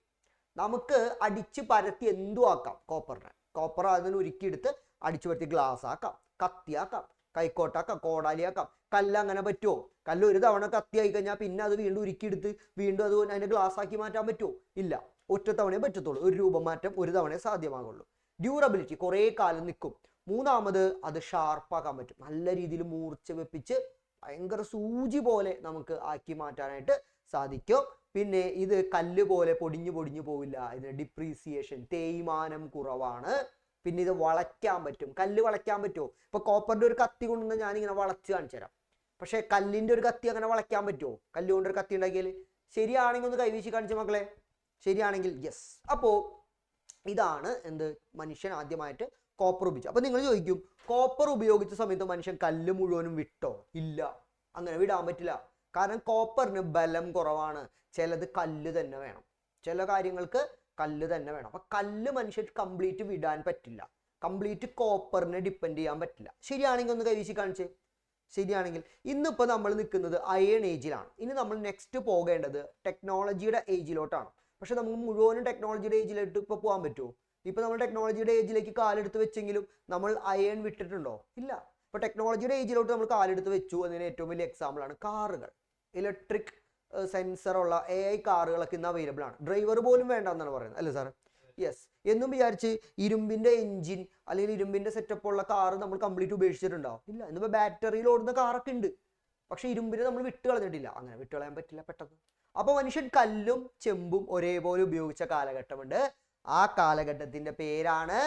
നമുക്ക് അടിച്ച് പരത്തി എന്തും ആക്കാം കോപ്പറിനെ. കോപ്പർ അതിന് ഒരുക്കിയെടുത്ത് അടിച്ചു പരത്തി ഗ്ലാസ് ആക്കാം, കത്തിയാക്കാം, കൈക്കോട്ടാക്കാം, കോടാലിയാക്കാം. കല്ല് അങ്ങനെ പറ്റുമോ? കല്ല് ഒരു തവണ കത്തിയായി കഴിഞ്ഞാൽ പിന്നെ അത് വീണ്ടും ഉരുക്കിയെടുത്ത് വീണ്ടും അത് അതിന്റെ ഗ്ലാസ് ആക്കി മാറ്റാൻ പറ്റുമോ? ഇല്ല. ഒറ്റ തവണയെ പറ്റത്തുള്ളൂ. ഒരു രൂപമാറ്റം ഒരു തവണയെ സാധ്യമാകുള്ളൂ. ഡ്യൂറബിലിറ്റി, കുറേ കാലം നിൽക്കും. മൂന്നാമത് അത് ഷാർപ്പാക്കാൻ പറ്റും. നല്ല രീതിയിൽ മൂർച്ച വെപ്പിച്ച് ഭയങ്കര സൂചി പോലെ നമുക്ക് ആക്കി മാറ്റാനായിട്ട് സാധിക്കും. പിന്നെ ഇത് കല്ല് പോലെ പൊടിഞ്ഞു പോവില്ല. ഇതിന് ഡിപ്രീസിയേഷൻ, തേയ്മാനം കുറവാണ്. പിന്നെ ഇത് വളയ്ക്കാൻ പറ്റും. കല്ല് വളയ്ക്കാൻ പറ്റുമോ? ഇപ്പൊ കോപ്പറിന്റെ ഒരു കത്തി കൊണ്ടുവന്ന് ഞാനിങ്ങനെ വളച്ച് കാണിച്ചു തരാം. പക്ഷെ കല്ലിന്റെ ഒരു കത്തി അങ്ങനെ വളയ്ക്കാൻ പറ്റുമോ? കല്ല് കൊണ്ടൊരു കത്തി ഉണ്ടാക്കിയാൽ? ശരിയാണെങ്കിൽ ഒന്ന് കൈവീശി കാണിച്ചു മക്കളെ. ശരിയാണെങ്കിൽ യെസ്. അപ്പോ ഇതാണ് എന്ത്, മനുഷ്യൻ ആദ്യമായിട്ട് കോപ്പർ ഉപയോഗിച്ചു. അപ്പൊ നിങ്ങൾ ചോദിക്കും, കോപ്പർ ഉപയോഗിച്ച സമയത്ത് മനുഷ്യൻ കല്ല് മുഴുവനും വിട്ടോ? ഇല്ല, അങ്ങനെ വിടാൻ പറ്റില്ല. കാരണം കോപ്പറിന് ബലം കുറവാണ്. ചിലത് കല്ല് തന്നെ വേണം, ചില കാര്യങ്ങൾക്ക് കല്ല് തന്നെ വേണം. അപ്പൊ കല്ല് മനുഷ്യൻ കംപ്ലീറ്റ് വിടാൻ പറ്റില്ല. കംപ്ലീറ്റ് കോപ്പറിനെ ഡിപ്പെൻഡ് ചെയ്യാൻ പറ്റില്ല. ശരിയാണെങ്കിൽ ഒന്ന് കൈവീശി കാണിച്ചേ. ശരിയാണെങ്കിൽ ഇന്നിപ്പോൾ നമ്മൾ നിൽക്കുന്നത് അയൺ ഏജിലാണ്. ഇനി നമ്മൾ നെക്സ്റ്റ് പോകേണ്ടത് ടെക്നോളജിയുടെ ഏജിലോട്ടാണ്. പക്ഷെ നമുക്ക് മുഴുവനും ടെക്നോളജിയുടെ ഏജിലോട്ട് ഇപ്പോൾ പോകാൻ പറ്റുമോ? ഇപ്പോൾ നമ്മൾ ടെക്നോളജിയുടെ ഏജിലേക്ക് കാലെടുത്ത് വെച്ചെങ്കിലും നമ്മൾ അയൺ വിട്ടിട്ടുണ്ടോ? ഇല്ല. ഇപ്പോൾ ടെക്നോളജിയുടെ ഏജിലോട്ട് നമ്മൾ കാലെടുത്ത് വെച്ചു. അതിന് ഏറ്റവും വലിയ എക്സാമ്പിളാണ് കാറുകൾ. ഇലക്ട്രിക് സെൻസറുള്ള AI കാറുകളൊക്കെ ഇന്ന് അവൈലബിൾ ആണ്. ഡ്രൈവർ പോലും വേണ്ട എന്നാണ് പറയുന്നത്, അല്ലേ സാറ്? യെസ്. എന്നും വിചാരിച്ച് ഇരുമ്പിന്റെ എഞ്ചിൻ അല്ലെങ്കിൽ ഇരുമ്പിന്റെ സെറ്റപ്പ് ഉള്ള കാറ് നമ്മൾ കംപ്ലീറ്റ് ഉപേക്ഷിച്ചിട്ടുണ്ടാവും? ഇല്ല. ഇന്നിപ്പോൾ ബാറ്ററിയിൽ ഓടുന്ന കാറൊക്കെ ഉണ്ട്. പക്ഷെ ഇരുമ്പിനെ നമ്മൾ വിട്ട് കളഞ്ഞിട്ടില്ല. അങ്ങനെ വിട്ട് കളയാൻ പറ്റില്ല പെട്ടെന്ന്. അപ്പൊ മനുഷ്യൻ കല്ലും ചെമ്പും ഒരേപോലെ ഉപയോഗിച്ച കാലഘട്ടമുണ്ട്. ആ കാലഘട്ടത്തിന്റെ പേരാണ്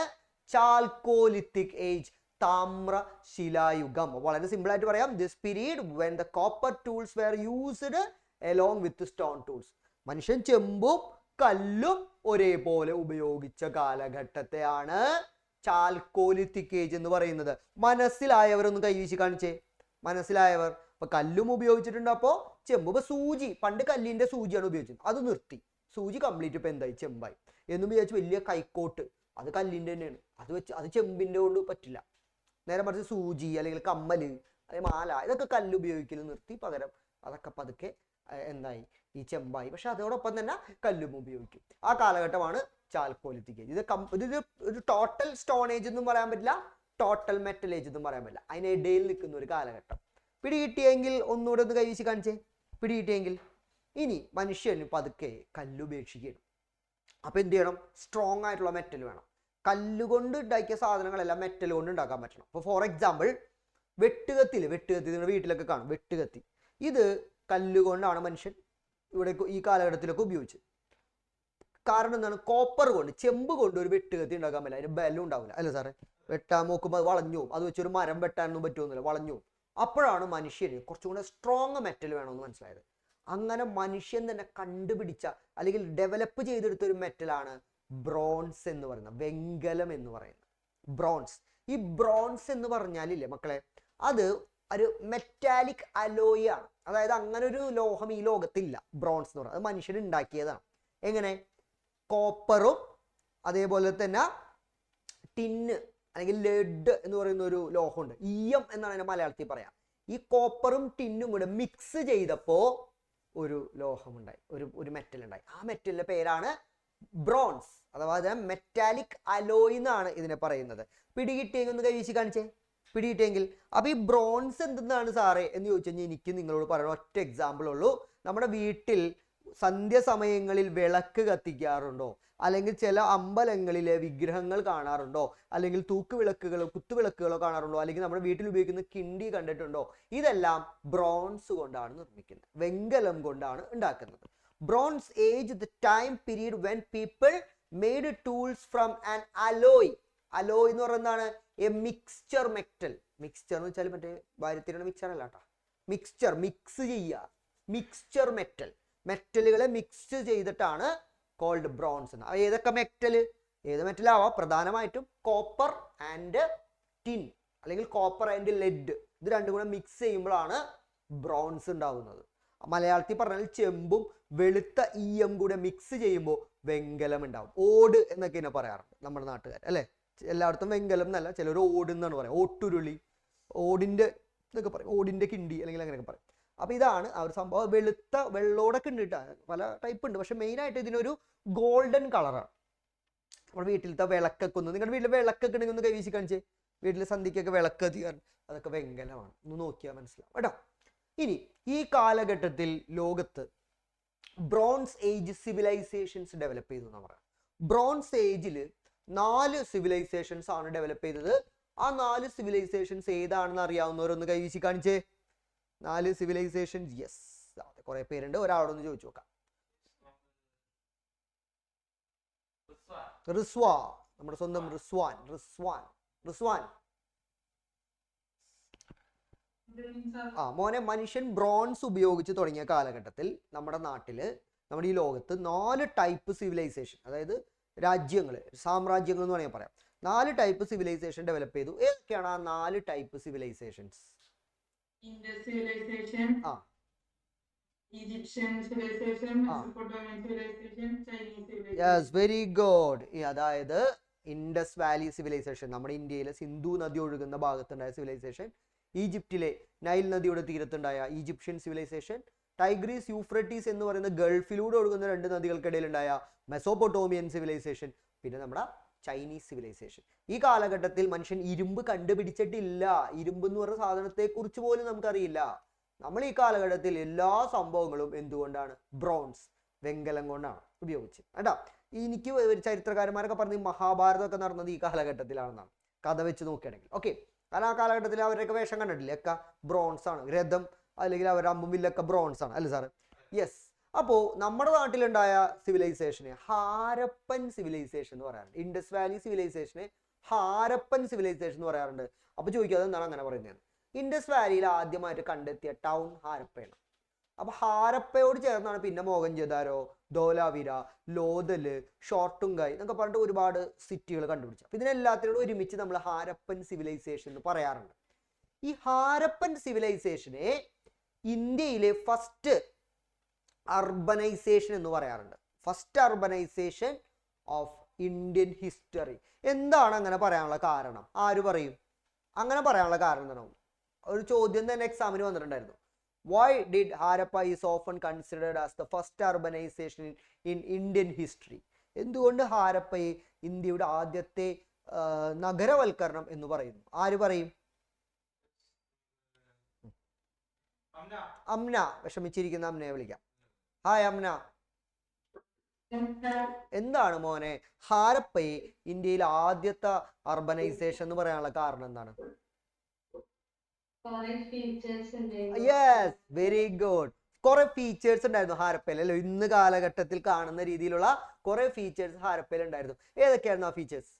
ചാൽക്കോലിത്തിക് ഏജ്, താമ്ര ശിലായുഗം. വളരെ സിമ്പിൾ ആയിട്ട് പറയാം, this period when the copper tools wear used along with stone tools. മനുഷ്യൻ ചെമ്പും കല്ലും ഒരേപോലെ ഉപയോഗിച്ച കാലഘട്ടത്തെയാണ് ചാൽക്കോലിത്തിക് ഏജ് എന്ന് പറയുന്നത്. മനസ്സിലായവരൊന്ന് കൈവീശി കാണിച്ചേ. മനസ്സിലായവർ? അപ്പൊ കല്ലും ഉപയോഗിച്ചിട്ടുണ്ട്. അപ്പോ ചെമ്പ്, ഇപ്പൊ സൂചി, പണ്ട് കല്ലിന്റെ സൂചിയാണ് ഉപയോഗിച്ചത്, അത് നിർത്തി. സൂചി കംപ്ലീറ്റ് ഇപ്പൊ എന്തായി? ചെമ്പായി. എന്നും വിചാരിച്ചു വലിയ കൈക്കോട്ട്, അത് കല്ലിന്റെ തന്നെയാണ്. അത് ചെമ്പിന്റെ കൊണ്ട് പറ്റില്ല. നേരെ മറിച്ച് സൂചി അല്ലെങ്കിൽ കമ്മല് അല്ലെങ്കിൽ മാല ഇതൊക്കെ കല്ല് ഉപയോഗിക്കൽ നിർത്തി. പകരം അതൊക്കെ പതുക്കെ എന്തായി? ഈ ചെമ്പായി. പക്ഷെ അതോടൊപ്പം തന്നെ കല്ലും ഉപയോഗിക്കും. ആ കാലഘട്ടമാണ് ചാൽക്കോലിത്തിക് ഏജ്. ഇത് ഒരു ടോട്ടൽ സ്റ്റോൺ ഏജ് എന്നും പറയാൻ പറ്റില്ല, ടോട്ടൽ മെറ്റൽ ഏജ് എന്നും പറയാൻ പറ്റില്ല. അതിനിടയിൽ നിൽക്കുന്ന ഒരു കാലഘട്ടം. പിടികിട്ടിയെങ്കിൽ ഒന്നുകൂടെ ഒന്ന് കൈവീശി കാണിച്ചേ. പിടികിട്ടിയെങ്കിൽ. ഇനി മനുഷ്യന് പതുക്കെ കല്ലുപേക്ഷിക്കണം. അപ്പൊ എന്ത് ചെയ്യണം? സ്ട്രോങ് ആയിട്ടുള്ള മെറ്റൽ വേണം. കല്ലുകൊണ്ട് ഉണ്ടാക്കിയ സാധനങ്ങളെല്ലാം മെറ്റൽ കൊണ്ട് ഉണ്ടാക്കാൻ പറ്റണം. അപ്പോൾ ഫോർ എക്സാമ്പിൾ വെട്ടുകത്തി നിങ്ങളുടെ വീട്ടിലൊക്കെ കാണും വെട്ടുകത്തി. ഇത് കല്ലുകൊണ്ടാണ് മനുഷ്യൻ ഇവിടെ ഈ കാലഘട്ടത്തിലൊക്കെ ഉപയോഗിച്ചത്. കാരണം എന്താണ്? കോപ്പർ കൊണ്ട്, ചെമ്പ് കൊണ്ട് ഒരു വെട്ടുകത്തി ഉണ്ടാക്കാൻ പറ്റില്ല, അതിന് ബലം ഉണ്ടാവില്ല, അല്ലേ സാറേ? വെട്ടാൻ നോക്കുമ്പോൾ അത് വളഞ്ഞു പോകും. അത് വെച്ചൊരു മരം വെട്ടാനൊന്നും പറ്റുമെന്നില്ല, വളഞ്ഞു പോകും. അപ്പോഴാണ് മനുഷ്യന് കുറച്ചും കൂടെ സ്ട്രോങ് മെറ്റൽ വേണമെന്ന് മനസ്സിലായത്. അങ്ങനെ മനുഷ്യൻ തന്നെ കണ്ടുപിടിച്ച അല്ലെങ്കിൽ ഡെവലപ്പ് ചെയ്തെടുത്ത ഒരു മെറ്റലാണ് ബ്രോൺസ് എന്ന് പറയുന്നത്, വെങ്കലം എന്ന് പറയുന്നത്. ബ്രോൺസ്. ഈ ബ്രോൺസ് എന്ന് പറഞ്ഞാലില്ലേ മക്കളെ, അത് ഒരു മെറ്റാലിക് അലോയ് ആണ്. അതായത് അങ്ങനെ ഒരു ലോഹം ഈ ലോകത്തില്ല. ബ്രോൺസ് എന്ന് പറയുന്നത് അത് മനുഷ്യൻ ഉണ്ടാക്കിയതാണ്. എങ്ങനെ? കോപ്പറും അതേപോലെ തന്നെ ടിന്ന് അല്ലെങ്കിൽ ലെഡ് എന്ന് പറയുന്ന ഒരു ലോഹമുണ്ട്, ഈയം എന്നാണ് അതിനെ മലയാളത്തിൽ പറയാം. ഈ കോപ്പറും ടിന്നും കൂടെ മിക്സ് ചെയ്തപ്പോ ഒരു ലോഹമുണ്ടായി, ഒരു മെറ്റൽ ഉണ്ടായി. ആ മെറ്റലിന്റെ പേരാണ് ബ്രോൺസ്, അഥവാ മെറ്റാലിക് അലോയ് എന്നാണ് ഇതിനെ പറയുന്നത്. പിടികിട്ടിയെങ്കിൽ ഒന്ന് കൈവീശി കാണിച്ചേ. പിടികിട്ടിയെങ്കിൽ. അപ്പൊ ഈ ബ്രോൺസ് എന്തെന്നാണ് സാറേ എന്ന് ചോദിച്ചു കഴിഞ്ഞാൽ എനിക്ക് നിങ്ങളോട് പറയുന്ന ഒറ്റ എക്സാമ്പിൾ ഉള്ളൂ. നമ്മുടെ വീട്ടിൽ സന്ധ്യാസമയങ്ങളിൽ വിളക്ക് കത്തിക്കാറുണ്ടോ? അല്ലെങ്കിൽ ചില അമ്പലങ്ങളിലെ വിഗ്രഹങ്ങൾ കാണാറുണ്ടോ? അല്ലെങ്കിൽ തൂക്കുവിളക്കുകളോ കുത്തുവിളക്കുകളോ കാണാറുണ്ടോ? അല്ലെങ്കിൽ നമ്മുടെ വീട്ടിൽ ഉപയോഗിക്കുന്ന കിണ്ടി കണ്ടിട്ടുണ്ടോ? ഇതെല്ലാം ബ്രോൺസ് കൊണ്ടാണ് നിർമ്മിക്കുന്നത്, വെങ്കലം കൊണ്ടാണ് ഉണ്ടാക്കുന്നത്. Bronze age the time period when people made tools from an alloy. Alloy എന്ന് പറയുന്നതാണ് എ മിക്സ്ചർ മെറ്റൽ. മിക്സ്ചർ എന്ന് വെച്ചാൽ മറ്റേ ഭാര്യത്തിനുള്ള മിക്സ്ചർ അല്ല കേട്ടോ. മിക്സ്ചർ, മിക്സ് ചെയ്യുക. മിക്സ്ചർ മെറ്റൽ, മെറ്റലുകളെ മിക്സ് ചെയ്തിട്ടാണ് കോൾഡ് ബ്രോൺസ് എന്ന്. ഏതൊക്കെ മെറ്റല്? ഏത് മെറ്റലാവാം? പ്രധാനമായിട്ടും കോപ്പർ ആൻഡ് ടിൻ അല്ലെങ്കിൽ കോപ്പർ ആൻഡ് ലെഡ്, ഇത് രണ്ടും കൂടെ മിക്സ് ചെയ്യുമ്പോഴാണ് ബ്രോൺസ് ഉണ്ടാവുന്നത്. മലയാളത്തിൽ പറഞ്ഞാൽ ചെമ്പും വെളുത്ത ഈയം കൂടെ മിക്സ് ചെയ്യുമ്പോൾ വെങ്കലം ഉണ്ടാവും. ഓട് എന്നൊക്കെ ഇതിനെ പറയാറുണ്ട് നമ്മുടെ നാട്ടുകാർ, അല്ലേ? എല്ലായിടത്തും വെങ്കലം എന്നല്ല, ചിലർ ഓട് എന്നാണ് പറയാം. ഓട്ടുരുളി, ഓടിന്റെ എന്നൊക്കെ പറയും, ഓടിന്റെ കിണ്ടി അല്ലെങ്കിൽ അങ്ങനെയൊക്കെ പറയും. അപ്പൊ ഇതാണ് ആ ഒരു സംഭവം. വെളുത്ത വെള്ളോടൊക്കെ ഉണ്ട് കേട്ടോ, പല ടൈപ്പ് ഉണ്ട്. പക്ഷെ മെയിൻ ആയിട്ട് ഇതിനൊരു ഗോൾഡൻ കളറാണ്. നമ്മുടെ വീട്ടിലത്തെ വിളക്കൊക്കെ ഒന്ന്, നിങ്ങളുടെ വീട്ടിൽ വിളക്കൊക്കെ ഉണ്ടെങ്കിൽ ഒന്ന് കൈവീശി കാണിച്ചേ. വീട്ടിൽ സന്ധ്യക്കൊക്കെ വിളക്ക് കത്തിക്കാൻ, അതൊക്കെ വെങ്കലമാണ്. ഒന്ന് നോക്കിയാൽ മനസ്സിലാവും കേട്ടോ. ഇനി ഈ കാലഘട്ടത്തിൽ ലോകത്ത് ബ്രോൺസ് ഏജ് സിവിലൈസേഷൻസ് ഡെവലപ്പ് ചെയ്തു എന്ന് പറയാം. ബ്രോൺസ് ഏജിൽ 4 സിവിലൈസേഷൻസ് ആണ് ഡെവലപ്പ് ചെയ്തത്. ആ 4 സിവിലൈസേഷൻസ് ഏതാണെന്ന് അറിയാവുന്നവരൊന്ന് കൈവീശി കാണിച്ചേ. 4 സിവിലൈസേഷൻസ്. യെസ്, കുറെ പേരുണ്ട്, ഒരാളോടൊന്ന് ചോദിച്ചു നോക്കാം. റിസ്വാ, നമ്മുടെ സ്വന്തം റിസ്വാൻ. മോനെ, മനുഷ്യൻ ബ്രോൺസ് ഉപയോഗിച്ച് തുടങ്ങിയ കാലഘട്ടത്തിൽ നമ്മുടെ നാട്ടില്, നമ്മുടെ ഈ ലോകത്ത് 4 ടൈപ്പ് സിവിലൈസേഷൻ, അതായത് രാജ്യങ്ങൾ, സാമ്രാജ്യങ്ങൾ എന്ന് വേണമെങ്കിൽ പറയാം, 4 ടൈപ്പ് സിവിലൈസേഷൻ ഡെവലപ്പ് ചെയ്തു. ഏതൊക്കെയാണ് ആ 4 type civilisations? Indus civilization, Egyptian civilization, Mesopotamian civilization, Chinese civilization. Yes, very good. അതായത് ഇൻഡസ് വാലി സിവിലൈസേഷൻ, നമ്മുടെ ഇന്ത്യയിലെ സിന്ധു നദി ഒഴുകുന്ന ഭാഗത്തുണ്ടായ സിവിലൈസേഷൻ, ഈജിപ്തിലെ നൈൽ നദിയുടെ തീരത്തുണ്ടായ ഈജിപ്ഷ്യൻ സിവിലൈസേഷൻ, ടൈഗ്രീസ് യൂഫ്രട്ടീസ് എന്ന് പറയുന്ന ഗൾഫിലൂടെ ഒഴുകുന്ന 2 നദികൾക്കിടയിലുണ്ടായ മെസോപ്പൊട്ടോമിയൻ സിവിലൈസേഷൻ, പിന്നെ നമ്മുടെ ചൈനീസ് സിവിലൈസേഷൻ. ഈ കാലഘട്ടത്തിൽ മനുഷ്യൻ ഇരുമ്പ് കണ്ടുപിടിച്ചിട്ടില്ല. ഇരുമ്പ് എന്ന് പറയുന്ന സാധനത്തെ കുറിച്ച് പോലും നമുക്കറിയില്ല. നമ്മൾ ഈ കാലഘട്ടത്തിൽ എല്ലാ സംഭവങ്ങളും എന്തുകൊണ്ടാണ്? ബ്രോൺസ്, വെങ്കലം കൊണ്ടാണ് ഉപയോഗിച്ചത് കേട്ടോ. എനിക്ക് ചരിത്രകാരന്മാരൊക്കെ പറഞ്ഞ് മഹാഭാരതമൊക്കെ നടന്നത് ഈ കാലഘട്ടത്തിലാണെന്നാണ് കഥ വെച്ച് നോക്കുകയാണെങ്കിൽ. ഓക്കെ, കാരണം ആ കാലഘട്ടത്തിൽ അവരൊക്കെ വേഷം കണ്ടിട്ടില്ല, ഒക്കെ ബ്രോൺസ് ആണ്. രഥം അല്ലെങ്കിൽ അവരുടെ അമ്പും വില്ലൊക്കെ ബ്രോൺസ് ആണ് അല്ലേ സാറ്? യെസ്. അപ്പോൾ നമ്മുടെ നാട്ടിലുണ്ടായ സിവിലൈസേഷനെ ഹാരപ്പൻ സിവിലൈസേഷൻ എന്ന് പറയാറുണ്ട്. ഇൻഡസ് വാലി സിവിലൈസേഷനെ ഹാരപ്പൻ സിവിലൈസേഷൻ എന്ന് പറയാറുണ്ട്. അപ്പോൾ ചോദിക്കുക അതെന്താണ് അങ്ങനെ പറയുന്നത്? ഇൻഡസ് വാലിയിൽ ആദ്യമായിട്ട് കണ്ടെത്തിയ ടൗൺ ഹാരപ്പയാണ്. അപ്പൊ ഹാരപ്പയോട് ചേർന്നാണ് പിന്നെ മോഹൻജദാരോ, ധോലാവിര, ലോഥല്, ഷോർട്ടുങ്കായ് എന്നൊക്കെ പറഞ്ഞിട്ട് ഒരുപാട് സിറ്റികൾ കണ്ടുപിടിച്ചു. അപ്പൊ ഇതിനെല്ലാത്തിനോട് ഒരുമിച്ച് നമ്മൾ ഹാരപ്പൻ സിവിലൈസേഷൻ എന്ന് പറയാറുണ്ട്. ഈ ഹാരപ്പൻ സിവിലൈസേഷനെ ഇന്ത്യയിലെ ഫസ്റ്റ് അർബനൈസേഷൻ എന്ന് പറയാറുണ്ട്. First urbanisation of Indian history. എന്താണ് അങ്ങനെ പറയാനുള്ള കാരണം? ആര് പറയും? അങ്ങനെ പറയാനുള്ള കാരണം എന്താണ്? ഒരു ചോദ്യം തന്നെ എക്സാമിന് വന്നിട്ടുണ്ടായിരുന്നു. Why did Harappa is often considered as the first urbanization in Indian history? എന്തുകൊണ്ട് ഹാരപ്പയെ ഇന്ത്യയുടെ ആദ്യത്തെ നഗരവൽക്കരണം എന്ന് പറയുന്നു? ആര് പറയും? അമ്ന. വിഷമിച്ചിരിക്കുന്ന അമ്നയെ വിളിക്കാം. ഹായ് അമ്ന. എന്താണ് മോനെ ഹാരപ്പയെ ഇന്ത്യയിൽ ആദ്യത്തെ അർബനൈസേഷൻ എന്ന് പറയാനുള്ള കാരണം എന്താണ്? Yes, very good. കുറെ ഫീച്ചേഴ്സ് ഉണ്ടായിരുന്നു ഹാരപ്പയിൽ അല്ലേ? ഇന്ന് കാലഘട്ടത്തിൽ കാണുന്ന രീതിയിലുള്ള കുറെ ഫീച്ചേഴ്സ് ഹാരപ്പയിൽ ഉണ്ടായിരുന്നു. ഏതൊക്കെയായിരുന്നു ആ ഫീച്ചേഴ്സ്?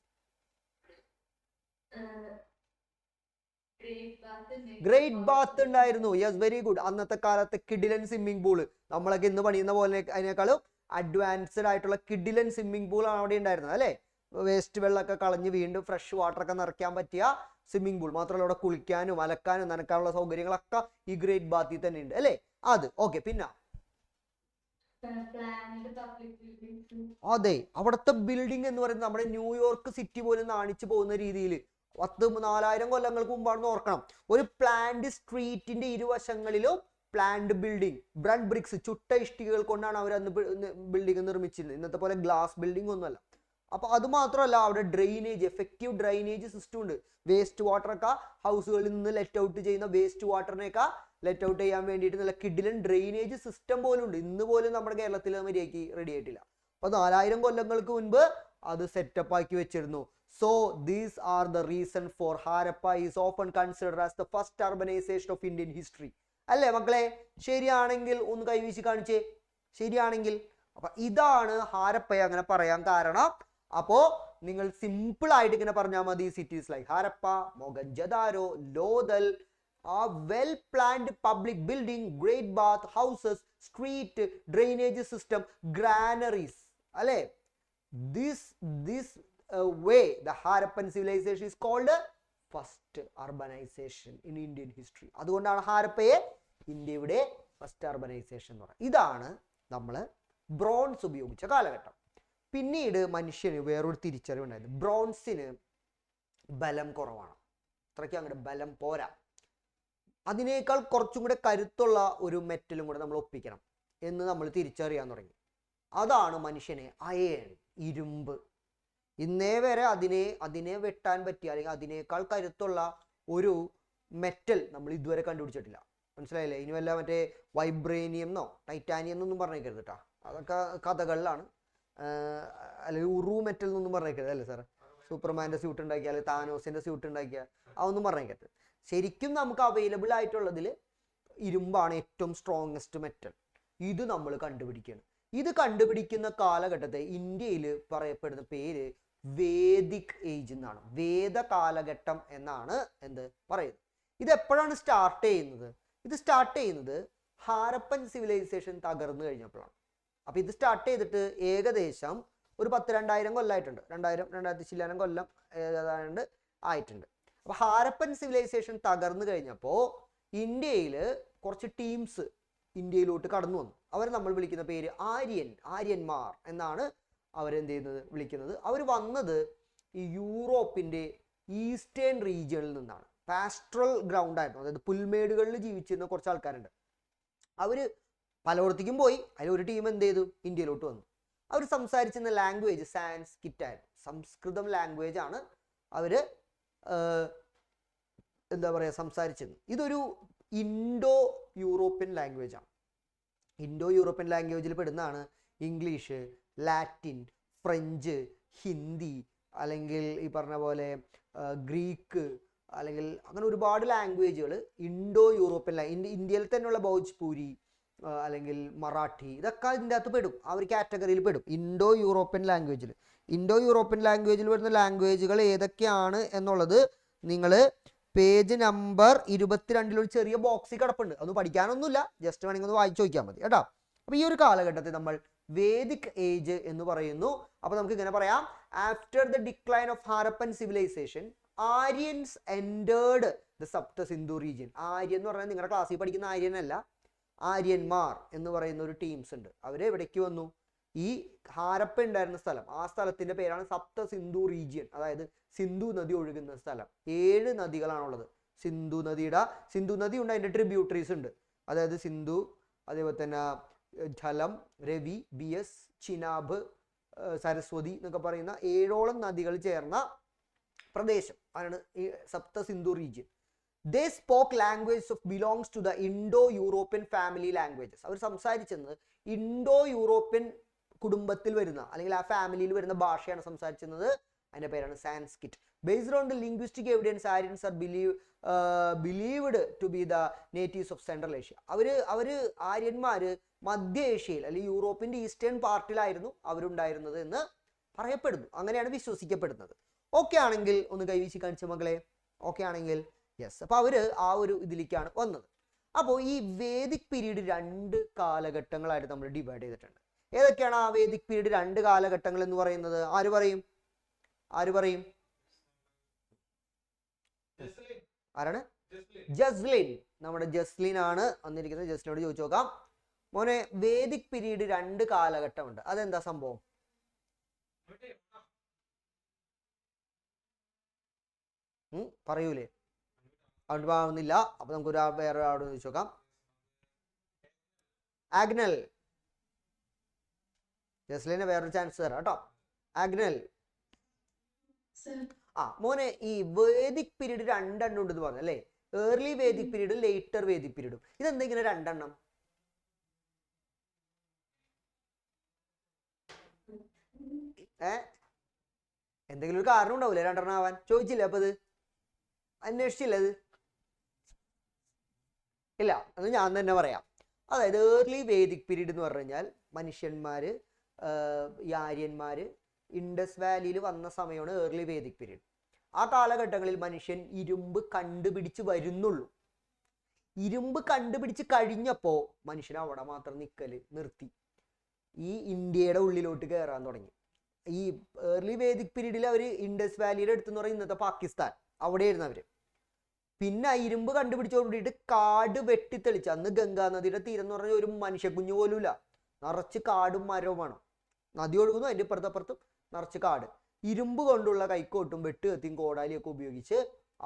ഗ്രേറ്റ് ബാത്ത് ഉണ്ടായിരുന്നു. Yes, very good. അന്നത്തെ കാലത്തെ കിഡിലൻ സ്വിമ്മിംഗ് പൂള്, നമ്മളൊക്കെ ഇന്ന് പണിയുന്ന പോലെ അതിനേക്കാളും അഡ്വാൻസ്ഡ് ആയിട്ടുള്ള കിഡിലൻ സ്വിമ്മിംഗ് പൂൾ ആണ് അവിടെ ഉണ്ടായിരുന്നത് അല്ലേ? വേസ്റ്റ് വെള്ളമൊക്കെ കളഞ്ഞ് വീണ്ടും ഫ്രഷ് വാട്ടർ ഒക്കെ നിറയ്ക്കാൻ പറ്റിയ സ്വിമ്മിംഗ് പൂൾ. മാത്രമല്ല അവിടെ കുളിക്കാനും അലക്കാനും നനക്കാനുള്ള സൗകര്യങ്ങളൊക്കെ ഈ ഗ്രേറ്റ് ബാത്തിൽ തന്നെ ഉണ്ട് അല്ലേ? അത് ഓക്കെ. പിന്നെ അതെ, അവിടുത്തെ ബിൽഡിംഗ് എന്ന് പറയുന്നത് നമ്മുടെ ന്യൂയോർക്ക് സിറ്റി പോലും നാണിച്ചു പോകുന്ന രീതിയിൽ 4000 കൊല്ലങ്ങൾക്ക് മുമ്പാണെന്ന് ഓർക്കണം. ഒരു പ്ലാന്റ് സ്ട്രീറ്റിന്റെ ഇരുവശങ്ങളിലും പ്ലാന്റ് ബിൽഡിംഗ്, ബ്രഡ് ബ്രിക്സ്, ചുട്ട ഇഷ്ടികകൾ കൊണ്ടാണ് അവർ അന്ന് ബിൽഡിംഗ് നിർമ്മിച്ചിരുന്നത്. ഇന്നത്തെ പോലെ ഗ്ലാസ് ബിൽഡിംഗ് ഒന്നുമല്ല. അപ്പൊ അത് മാത്രമല്ല, അവിടെ ഡ്രെയിനേജ്, എഫക്റ്റീവ് ഡ്രെയിനേജ് സിസ്റ്റം ഉണ്ട്. വേസ്റ്റ് വാട്ടർ ഒക്കെ ഹൗസുകളിൽ നിന്ന് ലെറ്റ് ഔട്ട് ചെയ്യുന്ന വേസ്റ്റ് വാട്ടറിനെയൊക്കെ ലെറ്റ് ഔട്ട് ചെയ്യാൻ വേണ്ടിയിട്ട് നല്ല കിഡിലൻ ഡ്രെയിനേജ് സിസ്റ്റം പോലും ഉണ്ട്. ഇന്ന് പോലും നമ്മുടെ കേരളത്തിൽ മര്യാദയ്ക്ക് റെഡി ആയിട്ടില്ല. അപ്പൊ 4000 കൊല്ലങ്ങൾക്ക് മുൻപ് അത് സെറ്റപ്പ് ആക്കി വെച്ചിരുന്നു. So these are the reason for Harappa is often considered as the first urbanization of Indian history. അല്ലേ മക്കളെ? ശരിയാണെങ്കിൽ ഒന്ന് കൈവീശി കാണിച്ചേ. ശരിയാണെങ്കിൽ. അപ്പൊ ഇതാണ് ഹാരപ്പയെ അങ്ങനെ പറയാൻ കാരണം. അപ്പോ നിങ്ങൾ സിമ്പിൾ ആയിട്ട് ഇങ്ങനെ പറഞ്ഞാൽ മതി. Cities like Harappa, Mohenjo-daro, Lothal, well planned public building, great bath houses, street drainage system, granaries അല്ലേ? This way the Harappan civilization is called first urbanization in Indian history. അതുകൊണ്ടാണ് ഹാരപ്പയെ ഇന്ത്യയുടെ ഫസ്റ്റ് അർബനൈസേഷൻ എന്ന് പറയുന്നത്. ഇതാണ് നമ്മൾ ബ്രോൺസ് ഉപയോഗിച്ച കാലഘട്ടം. പിന്നീട് മനുഷ്യന് വേറൊരു തിരിച്ചറിവുണ്ടായിരുന്നു. ബ്രോൺസിന് ബലം കുറവാണ്, അത്രയ്ക്ക് അങ്ങോട്ട് ബലം പോരാ. അതിനേക്കാൾ കുറച്ചും കൂടെ കരുത്തുള്ള ഒരു മെറ്റലും കൂടെ നമ്മൾ ഒപ്പിക്കണം എന്ന് നമ്മൾ തിരിച്ചറിയാൻ തുടങ്ങി. അതാണ് മനുഷ്യനെ അയൺ, ഇരുമ്പ്. ഇന്നേ വരെ അതിനെ വെട്ടാൻ പറ്റിയ അല്ലെങ്കിൽ അതിനേക്കാൾ കരുത്തുള്ള ഒരു മെറ്റൽ നമ്മൾ ഇതുവരെ കണ്ടുപിടിച്ചിട്ടില്ല. മനസ്സിലായില്ലേ? ഇനി വല്ല മറ്റേ വൈബ്രേനിയം എന്നോ ടൈറ്റാനിയം എന്നൊന്നും പറഞ്ഞേക്കരുത് കേട്ടോ, അതൊക്കെ കഥകളിലാണ്. അല്ലെങ്കിൽ ഉറു മെറ്റൽ എന്നൊന്നും പറഞ്ഞേക്കരുത് അല്ലേ സാർ? സൂപ്പർമാൻ്റെ സ്യൂട്ട് ഉണ്ടാക്കിയ അല്ലെങ്കിൽ താനോസിന്റെ സ്യൂട്ട് ഉണ്ടാക്കിയ അതൊന്നും പറഞ്ഞേക്കരുത്. ശരിക്കും നമുക്ക് അവൈലബിൾ ആയിട്ടുള്ളതിൽ ഇരുമ്പാണ് ഏറ്റവും സ്ട്രോങ്ങസ്റ്റ് മെറ്റൽ. ഇത് നമ്മൾ കണ്ടുപിടിക്കുകയാണ്. ഇത് കണ്ടുപിടിക്കുന്ന കാലഘട്ടത്തെ ഇന്ത്യയിൽ പറയപ്പെടുന്ന പേര് വേദിക് ഏജ് എന്നാണ്. വേദ കാലഘട്ടം എന്നാണ് എന്ത് പറയുന്നത്. ഇത് എപ്പോഴാണ് സ്റ്റാർട്ട് ചെയ്യുന്നത്? ഇത് സ്റ്റാർട്ട് ചെയ്യുന്നത് ഹാരപ്പൻ സിവിലൈസേഷൻ തകർന്നു കഴിഞ്ഞപ്പോഴാണ്. അപ്പൊ ഇത് സ്റ്റാർട്ട് ചെയ്തിട്ട് ഏകദേശം ഒരു 2000 കൊല്ലമായിട്ടുണ്ട്. 2000 കൊല്ലം ഏതാണ്ട് ആയിട്ടുണ്ട്. അപ്പൊ ഹാരപ്പൻ സിവിലൈസേഷൻ തകർന്നു കഴിഞ്ഞപ്പോൾ ഇന്ത്യയിൽ കുറച്ച് ടീംസ് ഇന്ത്യയിലോട്ട് കടന്നു വന്നു. അവർ നമ്മൾ വിളിക്കുന്ന പേര് ആര്യന്മാർ എന്നാണ് അവരെന്ത് ചെയ്യുന്നത്, വിളിക്കുന്നത്. അവർ വന്നത് ഈ യൂറോപ്പിൻ്റെ ഈസ്റ്റേൺ റീജിയണിൽ നിന്നാണ്. പാസ്ട്രൽ ഗ്രൗണ്ട് ആയിരുന്നു, അതായത് പുൽമേടുകളിൽ ജീവിച്ചിരുന്ന കുറച്ച് ആൾക്കാരുണ്ട്. അവർ പലയിടത്തേക്കും പോയി. അതിൽ ഒരു ടീം എന്ത് ചെയ്തു, ഇന്ത്യയിലോട്ട് വന്നു. അവർ സംസാരിച്ചിരുന്ന ലാംഗ്വേജ് സാൻസ്ക്രിറ്റ് ആയിരുന്നു, സംസ്കൃതം ലാംഗ്വേജ് ആണ് അവർ എന്താ പറയുക സംസാരിച്ചിരുന്നത്. ഇതൊരു ഇൻഡോ യൂറോപ്യൻ ലാംഗ്വേജ് ആണ്. ഇൻഡോ യൂറോപ്യൻ ലാംഗ്വേജിൽ പെടുന്നതാണ് ഇംഗ്ലീഷ്, ലാറ്റിൻ, ഫ്രഞ്ച്, ഹിന്ദി, അല്ലെങ്കിൽ ഈ പറഞ്ഞ പോലെ ഗ്രീക്ക്, അല്ലെങ്കിൽ അങ്ങനെ ഒരുപാട് ലാംഗ്വേജുകൾ ഇൻഡോ യൂറോപ്യൻ ഇന്ത്യയിൽ തന്നെയുള്ള ഭോജ്പൂരി അല്ലെങ്കിൽ മറാഠി, ഇതൊക്കെ ഇതിൻ്റെ അകത്ത് പെടും, ആ ഒരു കാറ്റഗറിയിൽ പെടും. ഇൻഡോ യൂറോപ്യൻ ലാംഗ്വേജിൽ വരുന്ന ലാംഗ്വേജുകൾ ഏതൊക്കെയാണ് എന്നുള്ളത് നിങ്ങൾ പേജ് നമ്പർ 22 ഒരു ചെറിയ ബോക്സിൽ കിടപ്പുണ്ട്. അത് പഠിക്കാനൊന്നുമില്ല, ജസ്റ്റ് വേണമെങ്കിൽ ഒന്ന് വായിച്ചു നോക്കിയാൽ മതി കേട്ടോ. അപ്പോൾ ഈ ഒരു കാലഘട്ടത്തിൽ നമ്മൾ വേദിക് ഏജ് എന്ന് പറയുന്നു. അപ്പോൾ നമുക്ക് ഇങ്ങനെ പറയാം, after the decline of Harappan civilization Aryans entered the Sapta Sindhu region. Aryan എന്ന് പറഞ്ഞാൽ നിങ്ങളുടെ ക്ലാസ്സിൽ പഠിക്കുന്ന ആര്യൻ അല്ല, ആര്യന്മാർ എന്ന് പറയുന്ന ഒരു ടീംസ് ഉണ്ട്. അവർ എവിടേക്ക് വന്നു, ഈ ഹാരപ്പ ഉണ്ടായിരുന്ന സ്ഥലം, ആ സ്ഥലത്തിന്റെ പേരാണ് സപ്ത സിന്ധു റീജിയൻ, അതായത് സിന്ധു നദി ഒഴുകുന്ന സ്ഥലം. 7 നദികളാണുള്ളത്. സിന്ധു നദി ഉണ്ട്, അതിന്റെ ട്രിബ്യൂട്ടറീസ് ഉണ്ട്, അതായത് സിന്ധു, അതേപോലെ തന്നെ ഝലം, രവി, ബിയസ്, ചിനാബ്, സരസ്വതി എന്നൊക്കെ പറയുന്ന 7ഓളം നദികൾ ചേർന്ന പ്രദേശം ആണ് ഈ Sapta Sindhu region. They spoke language of belongs to the Indo European family languages. അവർ സംസാരിച്ചത് ഇൻഡോ യൂറോപ്യൻ കുടുംബത്തിൽ വരുന്ന അല്ലെങ്കിൽ ആ ഫാമിലിയിൽ വരുന്ന ഭാഷയാണ് സംസാരിച്ചിരുന്നത്. അതിന്റെ പേരാണ് Sanskrit. Based on the linguistic evidence Aryans are believed to be the natives of Central Asia. അവര് ആര്യന്മാര് മധ്യ ഏഷ്യയിൽ അല്ലെങ്കിൽ യൂറോപ്പിന്റെ ഈസ്റ്റേൺ പാർട്ടിലായിരുന്നു അവരുണ്ടായിരുന്നത് എന്ന് പറയപ്പെടുന്നു. അങ്ങനെയാണ് വിശ്വസിക്കപ്പെടുന്നത്. ഓക്കെ ആണെങ്കിൽ ഒന്ന് കൈവീശി കാണിച്ച മക്കളെ. ഓക്കെ ആണെങ്കിൽ യെസ്. അപ്പൊ അവര് ആ ഒരു ഇതിലേക്കാണ് വന്നത്. അപ്പോൾ ഈ വേദിക് പീരീഡ് 2 കാലഘട്ടങ്ങളായിട്ട് നമ്മൾ ഡിവൈഡ് ചെയ്തിട്ടുണ്ട്. ഏതൊക്കെയാണ് ആ വേദിക് പീരീഡ് 2 കാലഘട്ടങ്ങൾ എന്ന് പറയുന്നത്? ആര് പറയും? ആരാണ്? ജസ്ലിൻ. നമ്മുടെ ജസ്ലിൻ ആണ് വന്നിരിക്കുന്നത്. ജസ്ലിനോട് ചോദിച്ചു നോക്കാം. മോനെ, വേദിക് പീരീഡ് 2 കാലഘട്ടമുണ്ട്, അതെന്താ സംഭവം? പറയൂലേ? അതുകൊണ്ട് ആവുന്നില്ല. അപ്പൊ നമുക്ക് വേറെ ഒരാളോട് ചോദിച്ചു നോക്കാം. ആഗ്നൽ. ജസ്ലിന് വേറൊരു ചാൻസ് തരാം കേട്ടോ. ആഗ്നൽ. മോനെ, ഈ വേദിക് പീരീഡ് 2 എണ്ണം ഉണ്ടെന്ന് പറഞ്ഞു അല്ലേ? ഏർലി വേദിക് പീരീഡും ലേറ്റർ വേദിക് പീരീഡും. ഇതെന്താ ഇങ്ങനെ 2 എണ്ണം? എന്തെങ്കിലും ഒരു കാരണം ഉണ്ടാവൂലേ 2 എണ്ണം ആവാൻ? ചോദിച്ചില്ലേ? അപ്പൊ ഇത് അന്വേഷിച്ചില്ല? ഇത് ഇല്ല, അത് ഞാൻ തന്നെ പറയാം. അതായത് ഏർലി വേദിക് പീരീഡ് എന്ന് പറഞ്ഞു കഴിഞ്ഞാൽ മനുഷ്യന്മാര്, ഈ ആര്യന്മാര് ഇൻഡസ് വാലിയിൽ വന്ന സമയമാണ് ഏർലി വേദിക് പീരീഡ്. ആ കാലഘട്ടങ്ങളിൽ മനുഷ്യൻ ഇരുമ്പ് കണ്ടുപിടിച്ച് വരുന്നുള്ളൂ. ഇരുമ്പ് കണ്ടുപിടിച്ച് കഴിഞ്ഞപ്പോ മനുഷ്യൻ അവിടെ മാത്രം നിർത്തി ഈ ഇന്ത്യയുടെ ഉള്ളിലോട്ട് കയറാൻ തുടങ്ങി. ഈ ഏർലി വേദിക് പീരീഡിൽ അവര് ഇൻഡസ് വാലിയുടെ അടുത്തെന്ന് പറയുന്നത് ഇന്നത്തെ പാകിസ്ഥാൻ, അവിടെയായിരുന്നു അവര്. പിന്നെ ഇരുമ്പ് കണ്ടുപിടിച്ചോണ്ടിട്ട് കാട് വെട്ടിത്തെളിച്ച്, അന്ന് ഗംഗാ നദിയുടെ തീരം എന്ന് പറഞ്ഞാൽ ഒരു മനുഷ്യ കുഞ്ഞു പോലുമില്ല, നിറച്ച് കാടും മരവുമാണ്. നദി ഒഴുകുന്നു, അതിന്റെ ഇപ്പുറത്തപ്പുറത്തും നിറച്ച് കാട്. ഇരുമ്പ് കൊണ്ടുള്ള കൈക്കോട്ടും വെട്ടുകത്തിയും കോടാലിയൊക്കെ ഉപയോഗിച്ച്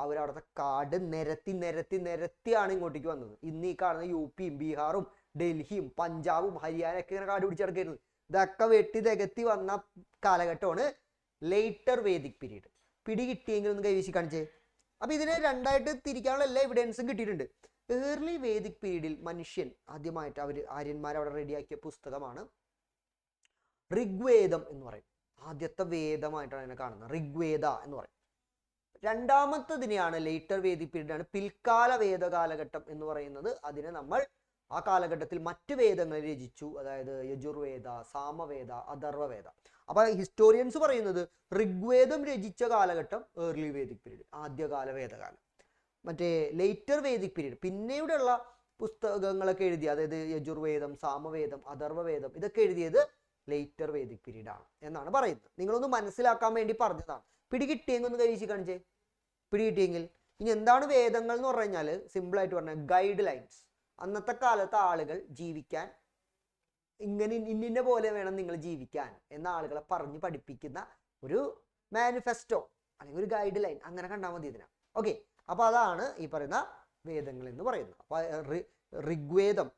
അവരവിടുത്തെ കാട് നിരത്തിയാണ് ഇങ്ങോട്ടേക്ക് വന്നത്. ഇന്ന് ഈ കാണുന്ന യുപിയും ബീഹാറും ഡൽഹിയും പഞ്ചാബും ഹരിയാനയൊക്കെ ഇങ്ങനെ കാട് പിടിച്ചെടുക്കായിരുന്നു. ഇതൊക്കെ വെട്ടി തികത്തി വന്ന കാലഘട്ടമാണ് ലേറ്റർ വേദിക് പീരീഡ്. പിടി കിട്ടിയെങ്കിലും ഒന്ന് കൈവീശി കാണിച്ചേ. അപ്പൊ ഇതിനെ 2ആയിട്ട് തിരിക്കാനുള്ള എല്ലാ എവിഡൻസും കിട്ടിയിട്ടുണ്ട്. ഏർലി വേദിക് പീരീഡിൽ മനുഷ്യൻ ആദ്യമായിട്ട് ആര്യന്മാർ അവിടെ റെഡിയാക്കിയ പുസ്തകമാണ് ഋഗ്വേദം എന്ന് പറയും. ആദ്യത്തെ വേദമായിട്ടാണ് അതിനെ കാണുന്നത്, ഋഗ്വേദ എന്ന് പറയും. 2ാമത്തതിനെയാണ് ലേറ്റർ വേദിക് പീരീഡ് ആണ് പിൽക്കാല വേദ കാലഘട്ടം എന്ന് പറയുന്നത്. അതിനെ നമ്മൾ ആ കാലഘട്ടത്തിൽ മറ്റ് വേദങ്ങൾ രചിച്ചു, അതായത് യജുർവേദ, സാമവേദ, അഥർവവേദ. അപ്പൊ ഹിസ്റ്റോറിയൻസ് പറയുന്നത് ഋഗ്വേദം രചിച്ച കാലഘട്ടം ഏർലി വേദിക് പീരീഡ്, ആദ്യകാല വേദകാലം. മറ്റേ ലേറ്റർ വേദിക് പീരീഡ് പിന്നീടുള്ള പുസ്തകങ്ങളൊക്കെ എഴുതിയ, അതായത് യജുർവേദം, സാമവേദം, അഥർവവേദം, ഇതൊക്കെ എഴുതിയത് ലേറ്റർ വേദിക് പീരീഡ് ആണ് എന്നാണ് പറയുന്നത്. നിങ്ങളൊന്ന് മനസ്സിലാക്കാൻ വേണ്ടി പറഞ്ഞതാണ്. പിടികിട്ടിയെങ്കിൽ ഒന്ന് കൈവീശി കാണിച്ചേ. പിടികിട്ടിയെങ്കിൽ. ഇനി എന്താണ് വേദങ്ങൾ എന്ന് പറഞ്ഞു കഴിഞ്ഞാൽ സിമ്പിളായിട്ട് പറഞ്ഞാൽ ഗൈഡ് ലൈൻസ്. അന്നത്തെ കാലത്ത് ആളുകൾ ജീവിക്കാൻ ഇങ്ങനെ ഇന്ന പോലെ വേണം നിങ്ങൾ ജീവിക്കാൻ എന്ന ആളുകളെ പറഞ്ഞ് പഠിപ്പിക്കുന്ന ഒരു മാനിഫെസ്റ്റോ അല്ലെങ്കിൽ ഒരു ഗൈഡ് ലൈൻ അങ്ങനെ കണ്ടാൽ മതി ഇതിനെ. ഓക്കെ, അപ്പോൾ അതാണ് ഈ പറയുന്ന വേദങ്ങൾ എന്ന് പറയുന്നത്. അപ്പോൾ ഋഗ്വേദം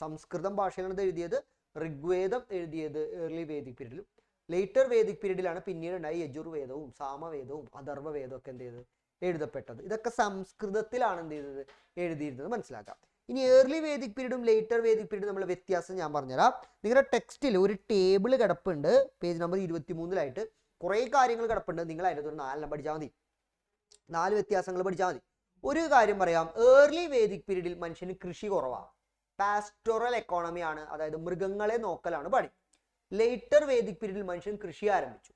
സംസ്കൃതം ഭാഷയിലാണ് എഴുതിയത്. ഋഗ്വേദം എഴുതിയത് ഏർലി വേദിക് പീരീഡിലും ലേറ്റർ വേദിക് പീരീഡിലാണ് പിന്നീട് ഉണ്ടായി യജുർവേദവും സാമവേദവും അഥർവവേദവും ഒക്കെ എന്ത് ചെയ്തത്, എഴുതപ്പെട്ടത്. ഇതൊക്കെ സംസ്കൃതത്തിലാണ് എന്ത് ചെയ്തത്, എഴുതിയിരുന്നത് മനസ്സിലാക്കാം. ഇനി ഏർലി വേദിക് പീരീഡും ലേറ്റർ വേദിക് പീരീഡും തമ്മിലുള്ള വ്യത്യാസം ഞാൻ പറഞ്ഞുതരാം. നിങ്ങളുടെ ടെക്സ്റ്റിൽ ഒരു ടേബിൾ കിടപ്പുണ്ട്, പേജ് നമ്പർ 23 കുറേ കാര്യങ്ങൾ കിടപ്പുണ്ട്. നിങ്ങൾ അതിനകത്ത് ഒരു 4 പഠിച്ചാൽ മതി, 4 വ്യത്യാസങ്ങൾ പഠിച്ചാൽ മതി. ഒരു കാര്യം പറയാം, ഏർലി വേദിക് പീരീഡിൽ മനുഷ്യന് കൃഷി കുറവാണ്, പാസ്റ്റോറൽ എക്കോണമി ആണ്, അതായത് മൃഗങ്ങളെ നോക്കലാണ് പണി. ലേറ്റർ വേദിക് പീരീഡിൽ മനുഷ്യൻ കൃഷി ആരംഭിച്ചു.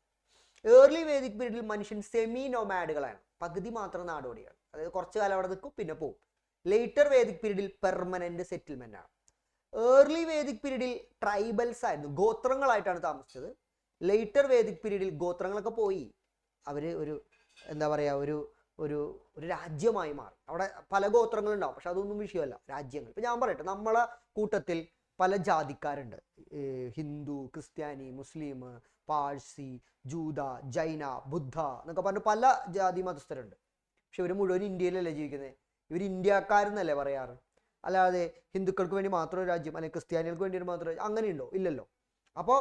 ഏർലി വേദിക് പീരീഡിൽ മനുഷ്യൻ സെമി നോമാഡുകളാണ്, പകുതി മാത്രം നാടോടികൾ, അതായത് കുറച്ചു കാലം അവിടെ നിൽക്കും പിന്നെ പോകും. ലേറ്റർ വേദിക് പീരീഡിൽ പെർമനന്റ് സെറ്റിൽമെന്റ് ആണ്. ഏർലി വേദിക് പീരീഡിൽ ട്രൈബൽസ് ആയിരുന്നു, ഗോത്രങ്ങളായിട്ടാണ് താമസിച്ചത്. ലേറ്റർ വേദിക് പീരീഡിൽ ഗോത്രങ്ങളൊക്കെ പോയി, അവര് ഒരു എന്താ പറയാ ഒരു ഒരു ഒരു രാജ്യമായി മാറി. അവിടെ പല ഗോത്രങ്ങളുണ്ടാവും, പക്ഷെ അതൊന്നും വിഷയമല്ല, രാജ്യങ്ങൾ. ഇപ്പൊ ഞാൻ പറയട്ടെ, നമ്മളെ കൂട്ടത്തിൽ പല ജാതിക്കാരുണ്ട്, ഹിന്ദു, ക്രിസ്ത്യാനി, മുസ്ലിം, പാഴ്സി, ജൂത, ജൈന, ബുദ്ധ എന്നൊക്കെ പറഞ്ഞ് പല ജാതി മതസ്ഥരുണ്ട്. പക്ഷെ ഇവർ മുഴുവൻ ഇന്ത്യയിലല്ലേ ജീവിക്കുന്നത്, ഇവർ ഇന്ത്യക്കാരെന്നല്ലേ പറയാറ്. അല്ലാതെ ഹിന്ദുക്കൾക്ക് വേണ്ടി മാത്രം ഒരു രാജ്യം അല്ലെങ്കിൽ ക്രിസ്ത്യാനികൾക്ക് വേണ്ടി മാത്രം അങ്ങനെയുണ്ടോ? ഇല്ലല്ലോ. അപ്പോൾ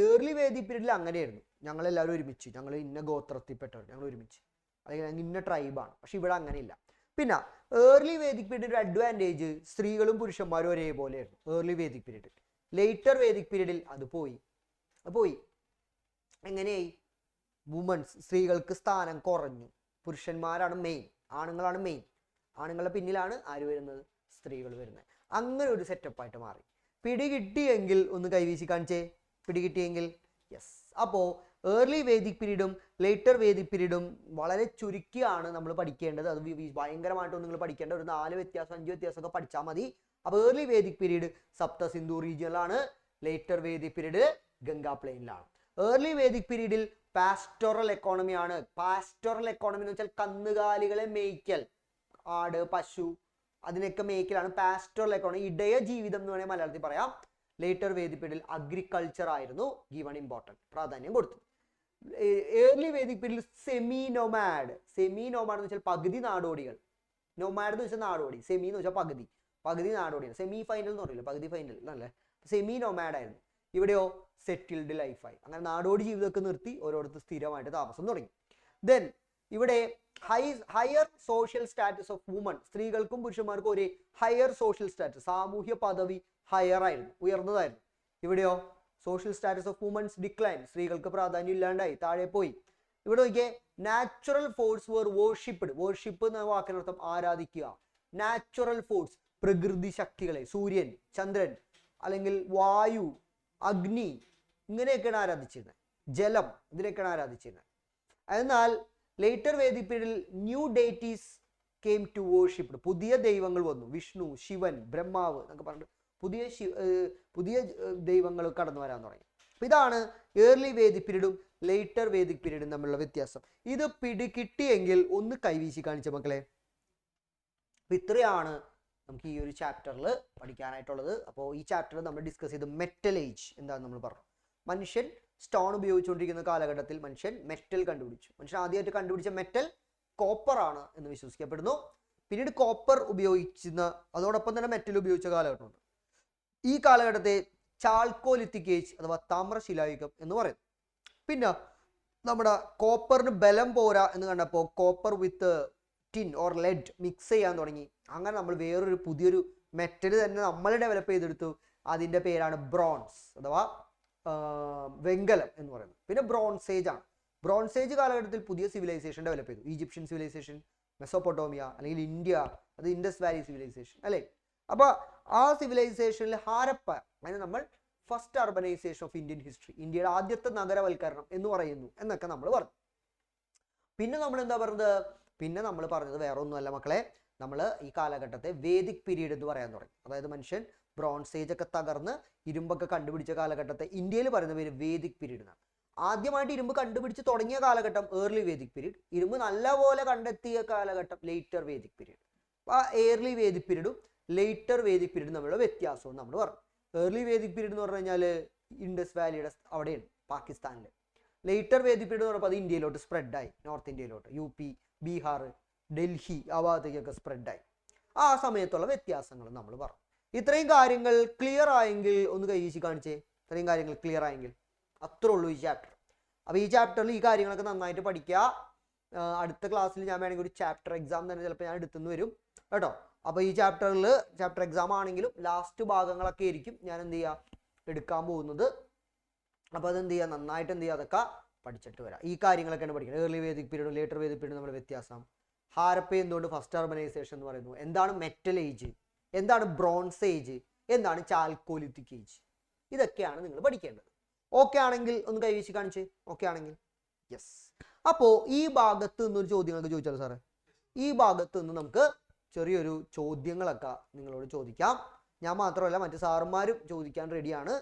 ഏർലി വേദിക് പീരീഡിൽ അങ്ങനെയായിരുന്നു, ഞങ്ങളെല്ലാവരും ഒരുമിച്ച്, ഞങ്ങൾ ഇന്ന ഗോത്രത്തിൽപ്പെട്ടവർ, ഞങ്ങൾ ഒരുമിച്ച്, അല്ലെങ്കിൽ ഇന്ന ട്രൈബാണ്. പക്ഷെ ഇവിടെ അങ്ങനെയില്ല. പിന്നെ ഏർലി വേദിക് പീരീഡ് ഒരു അഡ്വാൻറ്റേജ്, സ്ത്രീകളും പുരുഷന്മാരും ഒരേപോലെയായിരുന്നു ഏർലി വേദിക് പീരീഡിൽ. ലേറ്റർ വേദിക് പീരീഡിൽ അത് പോയി. എങ്ങനെയായി? വുമൻസ്, സ്ത്രീകൾക്ക് സ്ഥാനം കുറഞ്ഞു, പുരുഷന്മാരാണ് മെയിൻ, ആണുങ്ങളാണ് മെയിൻ, ആണുങ്ങളുടെ പിന്നിലാണ് ആര് വരുന്നത്, സ്ത്രീകൾ വരുന്നത്. അങ്ങനെ ഒരു സെറ്റപ്പായിട്ട് മാറി. പിടികിട്ടിയെങ്കിൽ ഒന്ന് കൈവീശി കാണിച്ചേ, പിടികിട്ടിയെങ്കിൽ. യെസ്. അപ്പോൾ ഏർലി വേദിക് പീരീഡും ലേറ്റർ വേദിക് പീരീഡും വളരെ ചുരുക്കിയാണ് നമ്മൾ പഠിക്കേണ്ടത്. അത് ഭയങ്കരമായിട്ടൊന്നും നിങ്ങൾ പഠിക്കേണ്ട, ഒരു 4 വ്യത്യാസം 5 വ്യത്യാസമൊക്കെ പഠിച്ചാൽ മതി. അപ്പോൾ ഏർലി വേദിക് പീരീഡ് സപ്ത സിന്ധു റീജിയനിലാണ്, ലേറ്റർ വേദിക് പീരീഡ് ഗംഗാ പ്ലെയിനിലാണ്. ഏർലി വേദിക് പീരീഡിൽ പാസ്റ്റോറൽ എക്കോണമി ആണ്. പാസ്റ്റോറൽ എക്കോണമി എന്ന് വെച്ചാൽ കന്നുകാലികളെ മേയ്ക്കൽ, ആട്, പശു, അതിനൊക്കെ മേയ്ക്കലാണ് പാസ്റ്റോറൽ എക്കോണമി. ഇടയ ജീവിതം എന്ന് വേണമെങ്കിൽ മലയാളത്തിൽ പറയാം. ലേറ്റർ വേദിക് പീരീഡിൽ അഗ്രികൾച്ചർ ആയിരുന്നു ഗിവൺ ഇമ്പോർട്ടൻറ്റ്, പ്രാധാന്യം കൊടുത്തു. ഏർലി വേദിക് പീരീഡിൽ സെമി നോമാഡ് എന്ന് വെച്ചാൽ പകുതി നാടോടികൾ. നോമാഡ് എന്ന് വെച്ചാൽ നാടോടി, സെമി എന്ന് വെച്ചാൽ പകുതി നാടോടികൾ. സെമി ഫൈനൽ എന്ന് പറയില്ല, പകുതി ഫൈനൽ അല്ലേ. സെമി നോമാഡ് ആയിരുന്നു. ഇവിടെയോ സെറ്റിൽഡ് ലൈഫായി. അങ്ങനെ നാടോടി ജീവിതമൊക്കെ നിർത്തി ഓരോരുത്തർ സ്ഥിരമായിട്ട് താമസം തുടങ്ങി. ദെൻ ഇവിടെ higher social status of woman, സ്ത്രീകൾക്കും പുരുഷന്മാർക്കും ഒരേ ഹയർ സോഷ്യൽ സ്റ്റാറ്റസ്, സാമൂഹ്യ പദവി ഹയർ ആയിരുന്നു, ഉയർന്നതായിരുന്നു. ഇവിടെയോ social status of womens decline, സ്ത്രീകൾക്ക് പ്രാധാന്യം ഇല്ലാണ്ടായി, താഴെ പോയി. ഇവിടെ നോക്കിയേ, natural force were worshipped. Worship എന്ന വാക്കിനർത്ഥം ആരാധിക്കുക. നാച്ചുറൽ ഫോഴ്സ്, പ്രകൃതി ശക്തികളെ, സൂര്യൻ, ചന്ദ്രൻ, അല്ലെങ്കിൽ വായു, അഗ്നി, ഇങ്ങനെയൊക്കെയാണ് ആരാധിച്ചിരുന്നത്. ജലം, ഇതിനൊക്കെയാണ് ആരാധിച്ചിരുന്നത്. എന്നാൽ ലേറ്റർ വേദിക് പീരീഡിൽ ന്യൂ ഡേറ്റീസ് കെയിം ടു വോർഷിപ്പ്ഡ്, പുതിയ ദൈവങ്ങൾ വന്നു. വിഷ്ണു, ശിവൻ, ബ്രഹ്മാവ് എന്നൊക്കെ പറഞ്ഞിട്ട് പുതിയ ദൈവങ്ങൾ കടന്നു വരാൻ തുടങ്ങി. അപ്പൊ ഇതാണ് ഏർലി വേദിക് പീരീഡും ലേറ്റർ വേദിക് പീരീഡും തമ്മിലുള്ള വ്യത്യാസം. ഇത് പിടികിട്ടിയെങ്കിൽ ഒന്ന് കൈവീശി കാണിച്ച മക്കളെ. അപ്പൊ ഇത്രയാണ് നമുക്ക് ഈ ഒരു ചാപ്റ്ററിൽ പഠിക്കാനായിട്ടുള്ളത്. അപ്പോൾ ഈ ചാപ്റ്ററിൽ നമ്മൾ ഡിസ്കസ് ചെയ്ത് മെറ്റൽ ഏജ് എന്താണെന്ന് നമ്മൾ പറഞ്ഞു. മനുഷ്യൻ സ്റ്റോൺ ഉപയോഗിച്ചുകൊണ്ടിരിക്കുന്ന കാലഘട്ടത്തിൽ മനുഷ്യൻ മെറ്റൽ കണ്ടുപിടിച്ചു. മനുഷ്യൻ ആദ്യമായിട്ട് കണ്ടുപിടിച്ച മെറ്റൽ കോപ്പർ ആണ് എന്ന് വിശ്വസിക്കപ്പെടുന്നു. പിന്നീട് കോപ്പർ ഉപയോഗിച്ചിരുന്ന, അതോടൊപ്പം തന്നെ മെറ്റൽ ഉപയോഗിച്ച കാലഘട്ടമുണ്ട്. ഈ കാലഘട്ടത്തെ ചാൾക്കോലിത്തിക് ഏജ് അഥവാ താമ്രശിലായുഗം എന്ന് പറയുന്നു. പിന്നെ നമ്മുടെ കോപ്പറിന് ബലം പോരാ എന്ന് കണ്ടപ്പോൾ copper with tin or lead mix ചെയ്യാൻ തുടങ്ങി. അങ്ങനെ നമ്മൾ വേറൊരു പുതിയൊരു മെറ്റൽ തന്നെ നമ്മൾ ഡെവലപ്പ് ചെയ്തെടുത്തു. അതിൻ്റെ പേരാണ് ബ്രോൺസ് അഥവാ വെങ്കലം എന്ന് പറയുന്നത്. പിന്നെ ബ്രോൺസ് ഏജ് ആണ്. ബ്രോൺസ് ഏജ് കാലഘട്ടത്തിൽ പുതിയ സിവിലൈസേഷൻ ഡെവലപ്പ് ചെയ്തു. ഈജിപ്ഷ്യൻ സിവിലൈസേഷൻ, മെസോപ്പൊട്ടോമിയ അല്ലെങ്കിൽ ഇന്ത്യ, അത് ഇൻഡസ് വാലി സിവിലൈസേഷൻ അല്ലേ. അപ്പോൾ ആ സിവിലൈസേഷനിൽ ഹാരപ്പ, അതിന് നമ്മൾ first urbanisation of Indian history, ഇന്ത്യയുടെ ആദ്യത്തെ നഗരവൽക്കരണം എന്ന് പറയുന്നു എന്നൊക്കെ നമ്മൾ പറഞ്ഞു. പിന്നെ നമ്മൾ എന്താ പറഞ്ഞത്? പിന്നെ നമ്മൾ പറഞ്ഞത് വേറെ ഒന്നുമല്ല മക്കളെ, നമ്മൾ ഈ കാലഘട്ടത്തെ വേദിക് പീരീഡ് എന്ന് പറയാൻ തുടങ്ങി. അതായത് മനുഷ്യൻ ബ്രോൺസ് ഏജ് ഒക്കെ തകർന്ന് ഇരുമ്പൊക്കെ കണ്ടുപിടിച്ച കാലഘട്ടത്തെ ഇന്ത്യയിൽ പറയുന്ന പേര് വേദിക് പീരീഡ് എന്നാണ്. ആദ്യമായിട്ട് ഇരുമ്പ് കണ്ടുപിടിച്ച് തുടങ്ങിയ കാലഘട്ടം ഏർലി വേദിക് പീരീഡ്, ഇരുമ്പ് നല്ലപോലെ കണ്ടെത്തിയ കാലഘട്ടം ലേറ്റർ വേദിക് പീരീഡ്. ആ ഏർലി വേദിക് പീരീഡും ലേറ്റർ വേദിക് പീരീഡും തമ്മിലുള്ള വ്യത്യാസവും നമ്മൾ പറഞ്ഞു. ഏർലി വേദിക് പീരീഡ് എന്ന് പറഞ്ഞു കഴിഞ്ഞാൽ ഇൻഡസ് വാലിയുടെ അവിടെയാണ്, പാകിസ്ഥാനിൽ. ലേറ്റർ വേദിക് പീരീഡ് എന്ന് പറയുമ്പോൾ അത് ഇന്ത്യയിലോട്ട് സ്പ്രെഡായി, നോർത്ത് ഇന്ത്യയിലോട്ട്, UP, ബീഹാർ, ഡൽഹി ആ ഭാഗത്തേക്കൊക്കെ സ്പ്രെഡായി. ആ സമയത്തുള്ള വ്യത്യാസങ്ങൾ നമ്മൾ പറഞ്ഞു. ഇത്രയും കാര്യങ്ങൾ ക്ലിയർ ആയെങ്കിൽ ഒന്ന് കൈ വീശി കാണിച്ചേ. ഇത്രയും കാര്യങ്ങൾ ക്ലിയർ ആയെങ്കിൽ അത്രേ ഉള്ളൂ ഈ ചാപ്റ്റർ. അപ്പോൾ ഈ ചാപ്റ്ററിൽ ഈ കാര്യങ്ങളൊക്കെ നന്നായിട്ട് പഠിക്കുക. അടുത്ത ക്ലാസ്സിൽ ഞാൻ വേണമെങ്കിൽ ഒരു ചാപ്റ്റർ എക്സാം തന്നെ ചിലപ്പോൾ ഞാൻ എടുത്തുനിന്ന് വരും കേട്ടോ. അപ്പോൾ ഈ ചാപ്റ്ററിൽ ചാപ്റ്റർ എക്സാം ആണെങ്കിലും ലാസ്റ്റ് ഭാഗങ്ങളൊക്കെ ആയിരിക്കും ഞാൻ എന്ത് ചെയ്യുക എടുക്കാൻ പോകുന്നത്. അപ്പോൾ അതെന്ത് ചെയ്യുക, നന്നായിട്ട് എന്ത് ചെയ്യുക, അതൊക്കെ പഠിച്ചിട്ട് വരാം. ഈ കാര്യങ്ങളൊക്കെയാണ് പഠിക്കുന്നത്. ഏർലി വേദിക് പീരീഡും ലേറ്റർ വേദിക് പീരീഡും നമ്മൾ വ്യത്യാസം, ഹാരപ്പ എന്തുകൊണ്ട് ഫസ്റ്റ് അർബനൈസേഷൻ എന്ന് പറയുന്നു, എന്താണ് മെറ്റൽ ഏജ്, എന്താണ് ബ്രോൺസ് ഏജ്, എന്താണ് ചാൽക്കോലിത്തിക് ഏജ്, ഇതൊക്കെയാണ് നിങ്ങൾ പഠിക്കേണ്ടത്. ഓക്കെ ആണെങ്കിൽ ഒന്ന് കൈവീശി കാണിച്ച്. ഓക്കെ ആണെങ്കിൽ യെസ്. അപ്പോൾ ഈ ഭാഗത്ത് നിന്നൊരു ചോദ്യങ്ങളൊക്കെ ചോദിച്ചാലോ സാറേ? ഈ ഭാഗത്ത് നിന്ന് നമുക്ക് ചെറിയൊരു ചോദ്യങ്ങളൊക്കെ നിങ്ങളോട് ചോദിക്കാം. ഞാൻ മാത്രമല്ല മറ്റു സാറുമാരും ചോദിക്കാൻ റെഡിയാണ്.